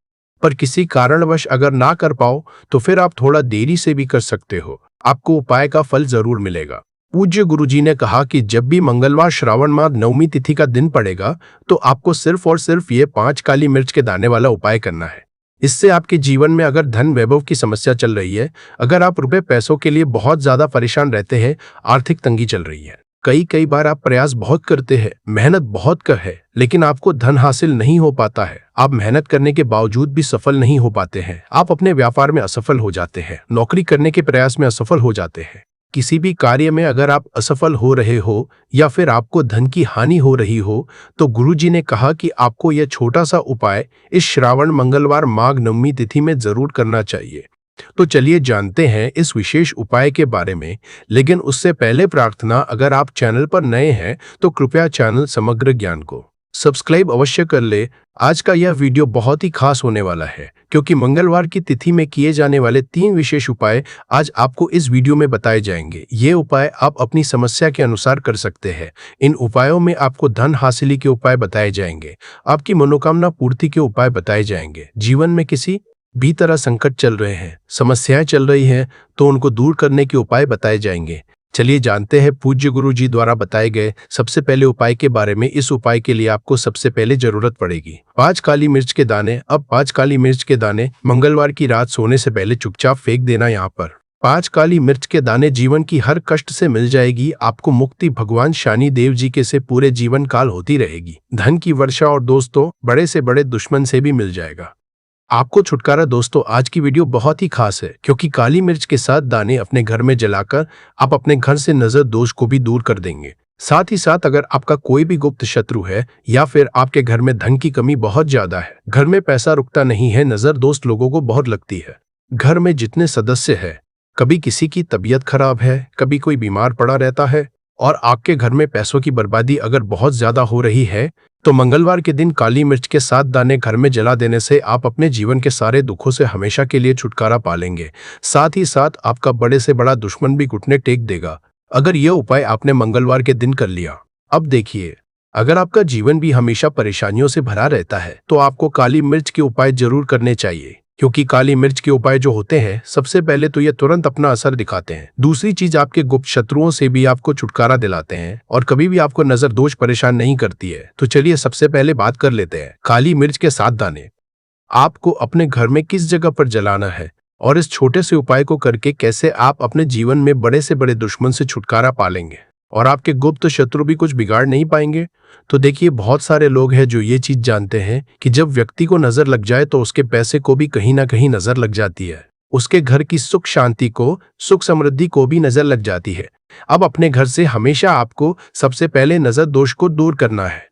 पर किसी कारणवश अगर ना कर पाओ तो फिर आप थोड़ा देरी से भी कर सकते हो, आपको उपाय का फल जरूर मिलेगा। पूज्य गुरुजी ने कहा कि जब भी मंगलवार श्रावण माघ नवमी तिथि का दिन पड़ेगा तो आपको सिर्फ और सिर्फ ये 5 काली मिर्च के दाने वाला उपाय करना है। इससे आपके जीवन में अगर धन वैभव की समस्या चल रही है, अगर आप रुपए पैसों के लिए बहुत ज्यादा परेशान रहते हैं, आर्थिक तंगी चल रही है, कई बार आप प्रयास बहुत करते हैं, मेहनत बहुत कर है, लेकिन आपको धन हासिल नहीं हो पाता है, आप मेहनत करने के बावजूद भी सफल नहीं हो पाते हैं, आप अपने व्यापार में असफल हो जाते हैं, नौकरी करने के प्रयास में असफल हो जाते हैं, किसी भी कार्य में अगर आप असफल हो रहे हो या फिर आपको धन की हानि हो रही हो, तो गुरुजी ने कहा कि आपको यह छोटा सा उपाय इस श्रावण मंगलवार माघ नवमी तिथि में जरूर करना चाहिए। तो चलिए जानते हैं इस विशेष उपाय के बारे में, लेकिन उससे पहले प्रार्थना, अगर आप चैनल पर नए हैं तो कृपया चैनल समग्र ज्ञान को सब्सक्राइब अवश्य कर ले। आज का यह वीडियो बहुत ही खास होने वाला है, क्योंकि मंगलवार की तिथि में किए जाने वाले 3 विशेष उपाय आज आपको इस वीडियो में बताए जाएंगे। ये उपाय आप अपनी समस्या के अनुसार कर सकते हैं। इन उपायों में आपको धन हासिल के उपाय बताए जाएंगे, आपकी मनोकामना पूर्ति के उपाय बताए जाएंगे। जीवन में किसी भी तरह संकट चल रहे हैं, समस्याएं चल रही हैं, तो उनको दूर करने के उपाय बताए जाएंगे। चलिए जानते हैं पूज्य गुरु जी द्वारा बताए गए सबसे पहले उपाय के बारे में। इस उपाय के लिए आपको सबसे पहले जरूरत पड़ेगी 5 काली मिर्च के दाने। अब 5 काली मिर्च के दाने मंगलवार की रात सोने से पहले चुपचाप फेंक देना। यहाँ पर 5 काली मिर्च के दाने जीवन की हर कष्ट से मिल जाएगी, आपको मुक्ति भगवान शनि देव जी के से पूरे जीवन काल होती रहेगी। धन की वर्षा और दोस्तों बड़े से बड़े दुश्मन से भी मिल जाएगा, आपको छुटकारा। दोस्तों आज की वीडियो बहुत ही खास है, क्योंकि काली मिर्च के साथ दाने अपने घर में जलाकर आप अपने घर से नजर दोष को भी दूर कर देंगे। साथ ही साथ अगर आपका कोई भी गुप्त शत्रु है या फिर आपके घर में धन की कमी बहुत ज्यादा है, घर में पैसा रुकता नहीं है, नजर दोस्त लोगों को बहुत लगती है, घर में जितने सदस्य है, कभी किसी की तबीयत खराब है, कभी कोई बीमार पड़ा रहता है और आपके घर में पैसों की बर्बादी अगर बहुत ज्यादा हो रही है, तो मंगलवार के दिन काली मिर्च के 7 दाने घर में जला देने से आप अपने जीवन के सारे दुखों से हमेशा के लिए छुटकारा पालेंगे। साथ ही साथ आपका बड़े से बड़ा दुश्मन भी घुटने टेक देगा, अगर यह उपाय आपने मंगलवार के दिन कर लिया। अब देखिए, अगर आपका जीवन भी हमेशा परेशानियों से भरा रहता है, तो आपको काली मिर्च के उपाय जरूर करने चाहिए, क्योंकि काली मिर्च के उपाय जो होते हैं, सबसे पहले तो ये तुरंत अपना असर दिखाते हैं। दूसरी चीज, आपके गुप्त शत्रुओं से भी आपको छुटकारा दिलाते हैं और कभी भी आपको नजर दोष परेशान नहीं करती है। तो चलिए सबसे पहले बात कर लेते हैं काली मिर्च के 7 दाने। आपको अपने घर में किस जगह पर जलाना है और इस छोटे से उपाय को करके कैसे आप अपने जीवन में बड़े से बड़े दुश्मन से छुटकारा पालेंगे और आपके गुप्त शत्रु भी कुछ बिगाड़ नहीं पाएंगे। तो देखिए, बहुत सारे लोग हैं जो ये चीज जानते हैं कि जब व्यक्ति को नजर लग जाए तो उसके पैसे को भी कहीं ना कहीं नजर लग जाती है, उसके घर की सुख शांति को, सुख समृद्धि को भी नजर लग जाती है। अब अपने घर से हमेशा आपको सबसे पहले नजर दोष को दूर करना है।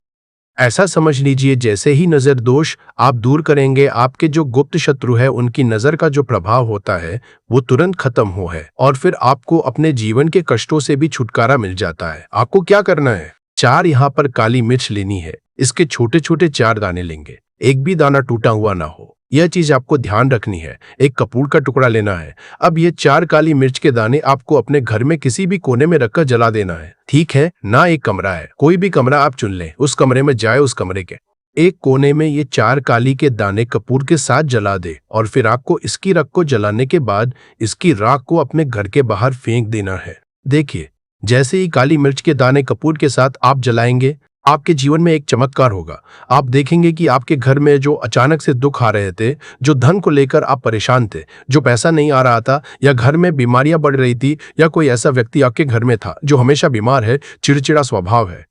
ऐसा समझ लीजिए, जैसे ही नजर दोष आप दूर करेंगे, आपके जो गुप्त शत्रु है उनकी नजर का जो प्रभाव होता है वो तुरंत खत्म हो है और फिर आपको अपने जीवन के कष्टों से भी छुटकारा मिल जाता है। आपको क्या करना है, 4 यहाँ पर काली मिर्च लेनी है। इसके छोटे छोटे 4 दाने लेंगे, एक भी दाना टूटा हुआ ना हो, यह चीज आपको ध्यान रखनी है। एक कपूर का टुकड़ा लेना है। अब ये 4 काली मिर्च के दाने आपको अपने घर में किसी भी कोने में रखकर जला देना है, ठीक है ना। एक कमरा है, कोई भी कमरा आप चुन लें, उस कमरे में जाए, उस कमरे के एक कोने में ये 4 काली के दाने कपूर के साथ जला दे और फिर आपको इसकी राख को जलाने के बाद इसकी राख को अपने घर के बाहर फेंक देना है। देखिए, जैसे ही काली मिर्च के दाने कपूर के साथ आप जलाएंगे, आपके जीवन में एक चमत्कार होगा। आप देखेंगे कि आपके घर में जो अचानक से दुख आ रहे थे, जो धन को लेकर आप परेशान थे, जो पैसा नहीं आ रहा था, या घर में बीमारियां बढ़ रही थी, या कोई ऐसा व्यक्ति आपके घर में था जो हमेशा बीमार है, चिड़चिड़ा स्वभाव है,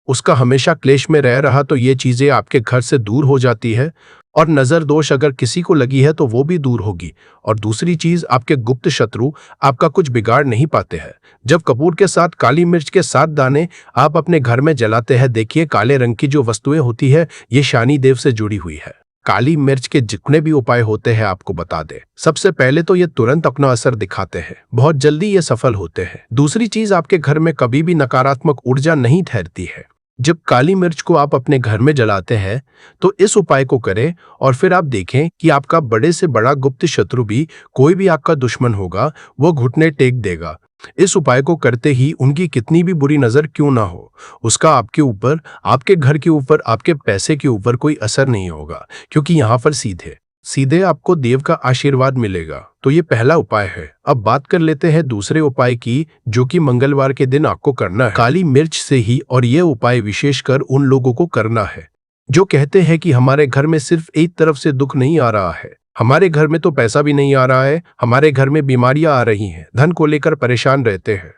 उसका हमेशा क्लेश में रह रहा, तो ये चीजें आपके घर से दूर हो जाती है। और नजर दोष अगर किसी को लगी है तो वो भी दूर होगी। और दूसरी चीज, आपके गुप्त शत्रु आपका कुछ बिगाड़ नहीं पाते हैं। जब कपूर के साथ काली मिर्च के 7 दाने आप अपने घर में जलाते हैं, देखिए काले रंग की जो वस्तुएं होती है ये शनि देव से जुड़ी हुई है। काली मिर्च के जितने भी उपाय होते हैं आपको बता दे, सबसे पहले तो ये तुरंत अपना असर दिखाते हैं, बहुत जल्दी ये सफल होते हैं। दूसरी चीज, आपके घर में कभी भी नकारात्मक ऊर्जा नहीं ठहरती है। जब काली मिर्च को आप अपने घर में जलाते हैं तो इस उपाय को करें और फिर आप देखें कि आपका बड़े से बड़ा गुप्त शत्रु भी, कोई भी आपका दुश्मन होगा, वो घुटने टेक देगा। इस उपाय को करते ही उनकी कितनी भी बुरी नजर क्यों ना हो, उसका आपके ऊपर, आपके घर के ऊपर, आपके पैसे के ऊपर कोई असर नहीं होगा, क्योंकि यहाँ पर सीधे सीधे आपको देव का आशीर्वाद मिलेगा। तो ये पहला उपाय है। अब बात कर लेते हैं दूसरे उपाय की, जो कि मंगलवार के दिन आपको करना है, काली मिर्च से ही। और ये उपाय विशेषकर उन लोगों को करना है जो कहते हैं कि हमारे घर में सिर्फ एक तरफ से दुख नहीं आ रहा है, हमारे घर में तो पैसा भी नहीं आ रहा है, हमारे घर में बीमारियां आ रही हैं, धन को लेकर परेशान रहते हैं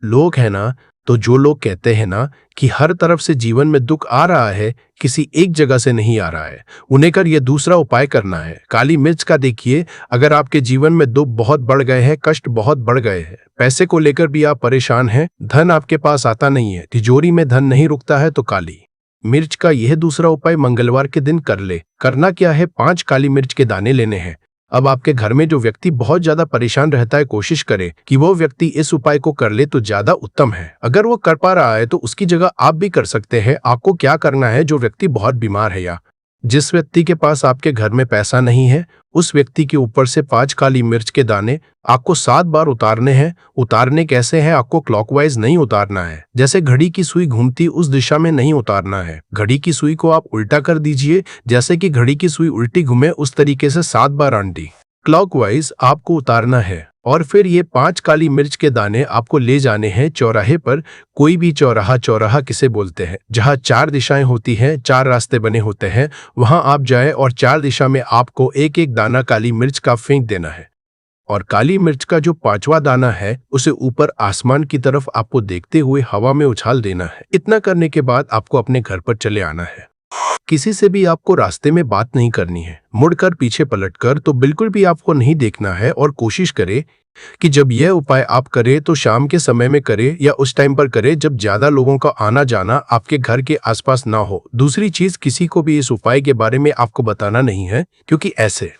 लोग, है ना। तो जो लोग कहते हैं ना कि हर तरफ से जीवन में दुख आ रहा है, किसी एक जगह से नहीं आ रहा है, उन्हें कर ये दूसरा उपाय करना है काली मिर्च का। देखिए, अगर आपके जीवन में दुख बहुत बढ़ गए हैं, कष्ट बहुत बढ़ गए हैं, पैसे को लेकर भी आप परेशान हैं, धन आपके पास आता नहीं है, तिजोरी में धन नहीं रुकता है, तो काली मिर्च का यह दूसरा उपाय मंगलवार के दिन कर ले। करना क्या है, 5 काली मिर्च के दाने लेने हैं। अब आपके घर में जो व्यक्ति बहुत ज्यादा परेशान रहता है, कोशिश करे कि वो व्यक्ति इस उपाय को कर ले तो ज्यादा उत्तम है। अगर वो कर पा रहा है तो उसकी जगह आप भी कर सकते हैं। आपको क्या करना है, जो व्यक्ति बहुत बीमार है या जिस व्यक्ति के पास आपके घर में पैसा नहीं है, उस व्यक्ति के ऊपर से 5 काली मिर्च के दाने आपको 7 बार उतारने हैं। उतारने कैसे हैं, आपको क्लॉकवाइज नहीं उतारना है, जैसे घड़ी की सुई घूमती उस दिशा में नहीं उतारना है। घड़ी की सुई को आप उल्टा कर दीजिए, जैसे कि घड़ी की सुई उल्टी घूमे उस तरीके से 7 बार आंटी क्लॉकवाइज आपको उतारना है। और फिर ये 5 काली मिर्च के दाने आपको ले जाने हैं चौराहे पर। कोई भी चौराहा, चौराहा किसे बोलते हैं, जहां 4 दिशाएं होती हैं, 4 रास्ते बने होते हैं, वहां आप जाए और 4 दिशा में आपको एक एक दाना काली मिर्च का फेंक देना है। और काली मिर्च का जो 5वां दाना है उसे ऊपर आसमान की तरफ आपको देखते हुए हवा में उछाल देना है। इतना करने के बाद आपको अपने घर पर चले आना है। किसी से भी आपको रास्ते में बात नहीं करनी है, मुड़कर पीछे पलटकर तो बिल्कुल भी आपको नहीं देखना है। और कोशिश करें कि जब यह उपाय आप करें तो शाम के समय में करें या उस टाइम पर करें जब ज्यादा लोगों का आना जाना आपके घर के आसपास ना हो। दूसरी चीज, किसी को भी इस उपाय के बारे में आपको बताना नहीं है, क्योंकि ऐसे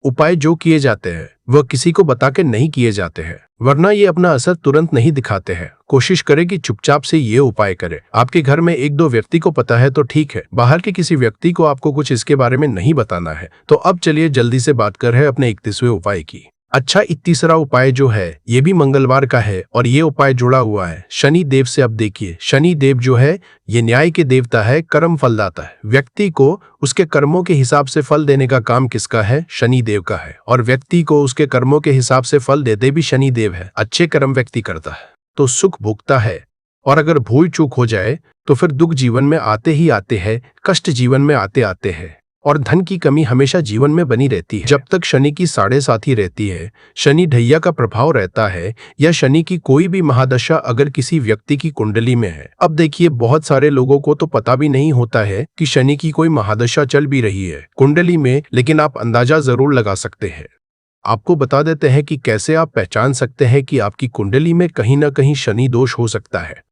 उपाय जो किए जाते हैं वह किसी को बता के नहीं किए जाते हैं, वरना ये अपना असर तुरंत नहीं दिखाते हैं। कोशिश करें कि चुपचाप से ये उपाय करें। आपके घर में 1-2 व्यक्ति को पता है तो ठीक है, बाहर के किसी व्यक्ति को आपको कुछ इसके बारे में नहीं बताना है। तो अब चलिए जल्दी से बात कर रहे हैं अपने 31वें उपाय की। अच्छा, 31वां उपाय जो है ये भी मंगलवार का है और ये उपाय जुड़ा हुआ है शनि देव से। अब देखिए, शनि देव जो है ये न्याय के देवता है, कर्म फलदाता है। व्यक्ति को उसके कर्मों के हिसाब से फल देने का काम किसका है, शनि देव का है। और व्यक्ति को उसके कर्मों के हिसाब से फल देते भी शनि देव है। अच्छे कर्म व्यक्ति करता है तो सुख भोगता है, और अगर भूल चूक हो जाए तो फिर दुख जीवन में आते ही आते हैं, कष्ट जीवन में आते आते हैं। और धन की कमी हमेशा जीवन में बनी रहती है। जब तक शनि की साढ़े साथी रहती है, शनि ढैया का प्रभाव रहता है, या शनि की कोई भी महादशा अगर किसी व्यक्ति की कुंडली में है। अब देखिए, बहुत सारे लोगों को तो पता भी नहीं होता है कि शनि की कोई महादशा चल भी रही है कुंडली में, लेकिन आप अंदाजा जरूर लगा सकते हैं। आपको बता देते हैं कि कैसे आप पहचान सकते हैं कि आपकी कुंडली में कहीं ना कहीं शनि दोष हो सकता है।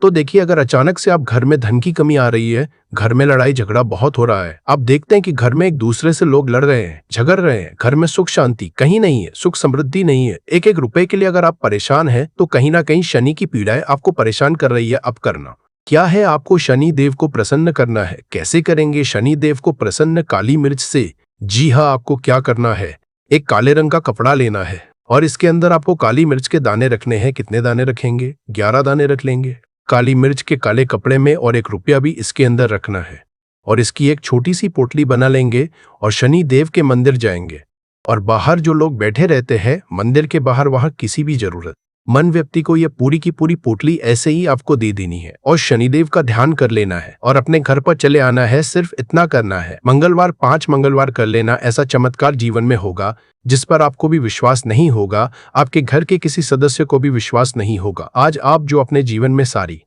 तो देखिए, अगर अचानक से आप घर में धन की कमी आ रही है, घर में लड़ाई झगड़ा बहुत हो रहा है, आप देखते हैं कि घर में एक दूसरे से लोग लड़ रहे हैं, झगड़ रहे हैं, घर में सुख शांति कहीं नहीं है, सुख समृद्धि नहीं है, एक एक रुपए के लिए अगर आप परेशान हैं, तो कहीं ना कहीं शनि की पीड़ाएं आपको परेशान कर रही है। अब करना क्या है, आपको शनि देव को प्रसन्न करना है। कैसे करेंगे शनि देव को प्रसन्न? काली मिर्च से। जी हाँ, आपको क्या करना है, एक काले रंग का कपड़ा लेना है और इसके अंदर आपको काली मिर्च के दाने रखने हैं। कितने दाने रखेंगे? 11 दाने रख लेंगे काली मिर्च के काले कपड़े में, और 1 रुपया भी इसके अंदर रखना है। और इसकी एक छोटी सी पोटली बना लेंगे और शनि देव के मंदिर जाएंगे। और बाहर जो लोग बैठे रहते हैं मंदिर के बाहर, वहां किसी भी जरूरत मन व्यक्ति को ये पूरी की पूरी पोटली ऐसे ही आपको दे देनी है और शनिदेव का ध्यान कर लेना है और अपने घर पर चले आना है। सिर्फ इतना करना है। मंगलवार 5 मंगलवार कर लेना। ऐसा चमत्कार जीवन में होगा जिस पर आपको भी विश्वास नहीं होगा, आपके घर के किसी सदस्य को भी विश्वास नहीं होगा। आज आप जो अपने जीवन में सारी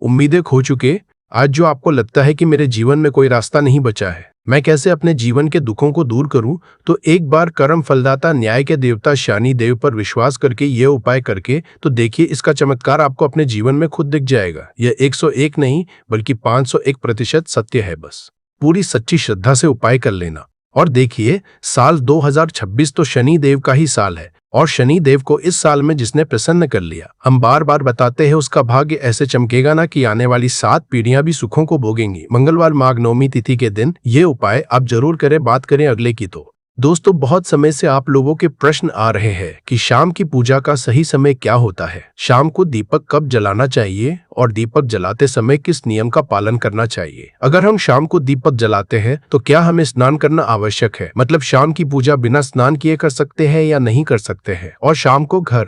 उम्मीदें खो चुके, आज जो आपको लगता है कि मेरे जीवन में कोई रास्ता नहीं बचा है, मैं कैसे अपने जीवन के दुखों को दूर करूं, तो एक बार कर्म फलदाता न्याय के देवता शनि देव पर विश्वास करके ये उपाय करके तो देखिए, इसका चमत्कार आपको अपने जीवन में खुद दिख जाएगा। यह 101 नहीं बल्कि 501% सत्य है। बस पूरी सच्ची श्रद्धा से उपाय कर लेना। और देखिए, साल 2026 तो शनि देव का ही साल है और शनि देव को इस साल में जिसने प्रसन्न कर लिया, हम बार बार बताते हैं, उसका भाग्य ऐसे चमकेगा ना कि आने वाली 7 पीढ़ियां भी सुखों को भोगेंगी। मंगलवार माघ नवमी तिथि के दिन ये उपाय आप जरूर करें। बात करें अगले की, तो दोस्तों, बहुत समय से आप लोगों के प्रश्न आ रहे हैं कि शाम की पूजा का सही समय क्या होता है, शाम को दीपक कब जलाना चाहिए और दीपक जलाते समय किस नियम का पालन करना चाहिए। अगर हम शाम को दीपक जलाते हैं तो क्या हमें स्नान करना आवश्यक है, मतलब शाम की पूजा बिना स्नान किए कर सकते हैं या नहीं कर सकते हैं, और शाम को घर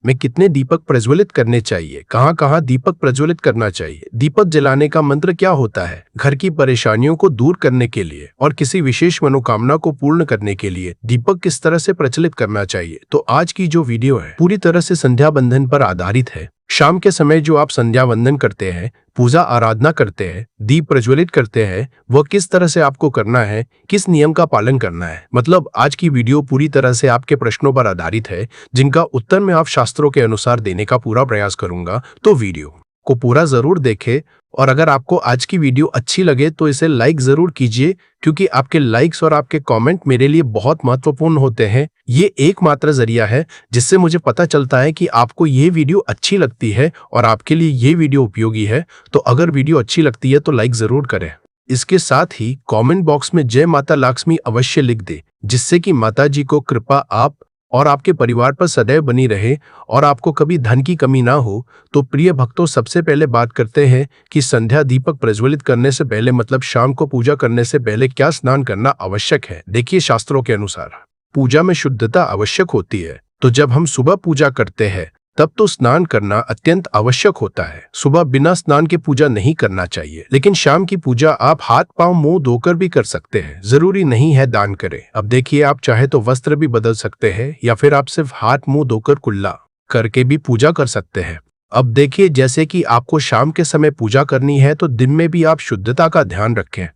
में कितने दीपक प्रज्वलित करने चाहिए, कहां कहां दीपक प्रज्वलित करना चाहिए, दीपक जलाने का मंत्र क्या होता है, घर की परेशानियों को दूर करने के लिए और किसी विशेष मनोकामना को पूर्ण करने के लिए दीपक किस तरह से प्रचलित करना चाहिए। तो आज की जो वीडियो है पूरी तरह से संध्या बंधन पर आधारित है। शाम के समय जो आप संध्या वंदन करते हैं, पूजा आराधना करते हैं, दीप प्रज्वलित करते हैं, वह किस तरह से आपको करना है, किस नियम का पालन करना है। मतलब आज की वीडियो पूरी तरह से आपके प्रश्नों पर आधारित है, जिनका उत्तर मैं आप शास्त्रों के अनुसार देने का पूरा प्रयास करूंगा। तो वीडियो को पूरा जरूर देखें और अगर आपको आज की वीडियो अच्छी लगे तो इसे लाइक जरूर कीजिए, क्योंकि आपके लाइक्स और आपके कमेंट मेरे लिए बहुत महत्वपूर्ण होते हैं। ये एकमात्र जरिया है जिससे मुझे पता चलता है कि आपको ये वीडियो अच्छी लगती है और आपके लिए ये वीडियो उपयोगी है। तो अगर वीडियो अच्छी लगती है तो लाइक जरूर करें। इसके साथ ही कमेंट बॉक्स में जय माता लक्ष्मी अवश्य लिख दे, जिससे कि माता जी को कृपा आप और आपके परिवार पर सदैव बनी रहे और आपको कभी धन की कमी ना हो। तो प्रिय भक्तों, सबसे पहले बात करते हैं कि संध्या दीपक प्रज्वलित करने से पहले, मतलब शाम को पूजा करने से पहले क्या स्नान करना आवश्यक है। देखिए, शास्त्रों के अनुसार पूजा में शुद्धता आवश्यक होती है, तो जब हम सुबह पूजा करते हैं तब तो स्नान करना अत्यंत आवश्यक होता है। सुबह बिना स्नान के पूजा नहीं करना चाहिए, लेकिन शाम की पूजा आप हाथ पांव मुंह धोकर भी कर सकते हैं, जरूरी नहीं है दान करें। अब देखिए, आप चाहे तो वस्त्र भी बदल सकते हैं या फिर आप सिर्फ हाथ मुंह धोकर कुल्ला करके भी पूजा कर सकते हैं। अब देखिए, जैसे कि आपको शाम के समय पूजा करनी है तो दिन में भी आप शुद्धता का ध्यान रखें।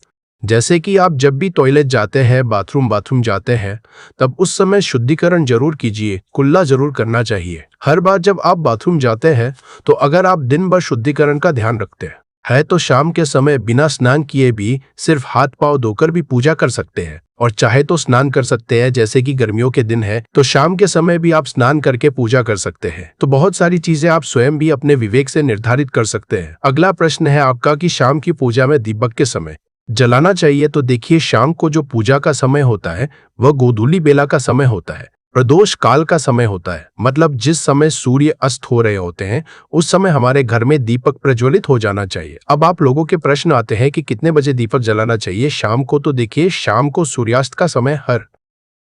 जैसे कि आप जब भी टॉयलेट जाते हैं, बाथरूम जाते हैं, तब उस समय शुद्धिकरण जरूर कीजिए, कुल्ला जरूर करना चाहिए। हर बार जब आप बाथरूम जाते हैं तो अगर आप दिन भर शुद्धिकरण का ध्यान रखते हैं तो शाम के समय बिना स्नान किए भी सिर्फ हाथ पांव धोकर भी पूजा कर सकते हैं, और चाहे तो स्नान कर सकते हैं। जैसे कि गर्मियों के दिन है तो शाम के समय भी आप स्नान करके पूजा कर सकते हैं। तो बहुत सारी चीजें आप स्वयं भी अपने विवेक से निर्धारित कर सकते हैं। अगला प्रश्न है आपका कि शाम की पूजा में दीपक के समय जलाना चाहिए। तो देखिए, शाम को जो पूजा का समय होता है वह गोधूली बेला का समय होता है, प्रदोष काल का समय होता है। मतलब जिस समय सूर्य अस्त हो रहे होते हैं उस समय हमारे घर में दीपक प्रज्वलित हो जाना चाहिए। अब आप लोगों के प्रश्न आते हैं कि कितने बजे दीपक जलाना चाहिए शाम को। तो देखिए, शाम को सूर्यास्त का समय हर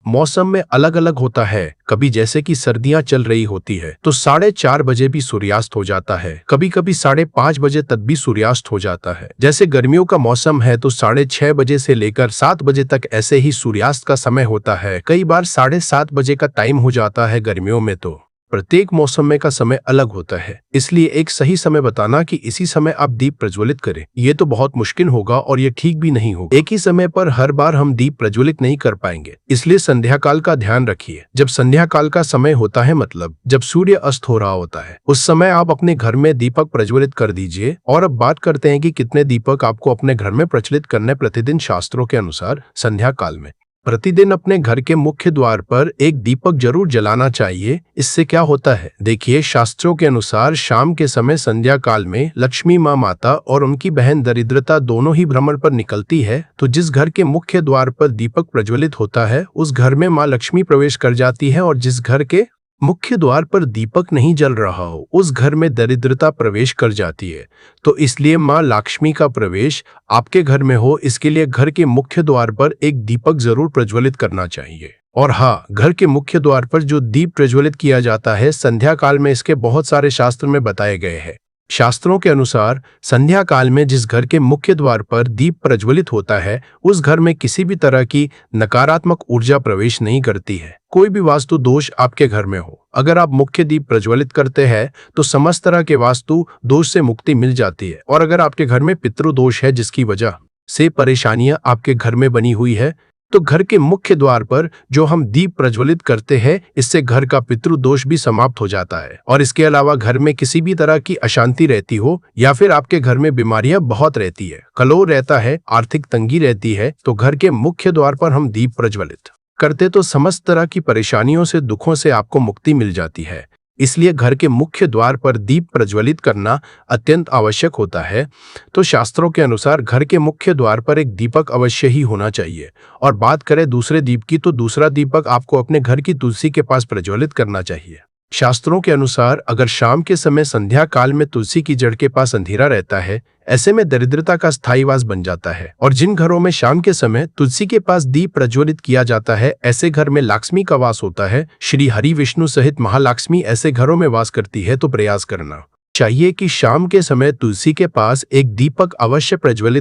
मौसम में अलग अलग होता है। कभी जैसे कि सर्दियां चल रही होती है तो 4:30 बजे भी सूर्यास्त हो जाता है, कभी कभी 5:30 बजे तक भी सूर्यास्त हो जाता है। जैसे गर्मियों का मौसम है तो 6:30 बजे से लेकर 7 बजे तक ऐसे ही सूर्यास्त का समय होता है। कई बार 7:30 बजे का टाइम हो जाता है गर्मियों में। तो प्रत्येक मौसम में का समय अलग होता है, इसलिए एक सही समय बताना कि इसी समय आप दीप प्रज्वलित करें, ये तो बहुत मुश्किल होगा और ये ठीक भी नहीं होगा। एक ही समय पर हर बार हम दीप प्रज्वलित नहीं कर पाएंगे, इसलिए संध्या काल का ध्यान रखिए। जब संध्या काल का समय होता है, मतलब जब सूर्य अस्त हो रहा होता है, उस समय आप अपने घर में दीपक प्रज्वलित कर दीजिए। और अब बात करते हैं कि कितने दीपक आपको अपने घर में प्रज्वलित करने प्रतिदिन। शास्त्रों के अनुसार संध्या काल में प्रतिदिन अपने घर के मुख्य द्वार पर एक दीपक जरूर जलाना चाहिए। इससे क्या होता है, देखिए, शास्त्रों के अनुसार शाम के समय संध्या काल में लक्ष्मी माता और उनकी बहन दरिद्रता दोनों ही भ्रमण पर निकलती है। तो जिस घर के मुख्य द्वार पर दीपक प्रज्वलित होता है उस घर में माँ लक्ष्मी प्रवेश कर जाती है, और जिस घर के मुख्य द्वार पर दीपक नहीं जल रहा हो उस घर में दरिद्रता प्रवेश कर जाती है। तो इसलिए माँ लक्ष्मी का प्रवेश आपके घर में हो, इसके लिए घर के मुख्य द्वार पर एक दीपक जरूर प्रज्वलित करना चाहिए। और हाँ, घर के मुख्य द्वार पर जो दीप प्रज्वलित किया जाता है संध्या काल में, इसके बहुत सारे शास्त्र में बताए गए हैं। शास्त्रों के अनुसार संध्या काल में जिस घर के मुख्य द्वार पर दीप प्रज्वलित होता है उस घर में किसी भी तरह की नकारात्मक ऊर्जा प्रवेश नहीं करती है। कोई भी वास्तु दोष आपके घर में हो, अगर आप मुख्य दीप प्रज्वलित करते हैं तो समस्त तरह के वास्तु दोष से मुक्ति मिल जाती है। और अगर आपके घर में पितृदोष है जिसकी वजह से परेशानियां आपके घर में बनी हुई है, तो घर के मुख्य द्वार पर जो हम दीप प्रज्वलित करते हैं इससे घर का पितृदोष भी समाप्त हो जाता है। और इसके अलावा घर में किसी भी तरह की अशांति रहती हो या फिर आपके घर में बीमारियां बहुत रहती है, कलह रहता है, आर्थिक तंगी रहती है, तो घर के मुख्य द्वार पर हम दीप प्रज्वलित करते तो समस्त तरह की परेशानियों से, दुखों से आपको मुक्ति मिल जाती है। इसलिए घर के मुख्य द्वार पर दीप प्रज्वलित करना अत्यंत आवश्यक होता है। तो शास्त्रों के अनुसार घर के मुख्य द्वार पर एक दीपक अवश्य ही होना चाहिए। और बात करें दूसरे दीप की, तो दूसरा दीपक आपको अपने घर की तुलसी के पास प्रज्वलित करना चाहिए। शास्त्रों के अनुसार अगर शाम के समय संध्या काल में तुलसी की जड़ के पास अंधेरा रहता है, ऐसे में दरिद्रता का स्थायीवास बन जाता है। और जिन घरों में शाम के समय तुलसी के पास दीप प्रज्वलित किया जाता है ऐसे घर में लक्ष्मी का वास होता है। श्री हरि विष्णु सहित महालक्ष्मी ऐसे घरों में वास करती है। तो प्रयास करना चाहिए कि शाम के समय तुलसी के पास एक दीपक अवश्य प्रज्वलित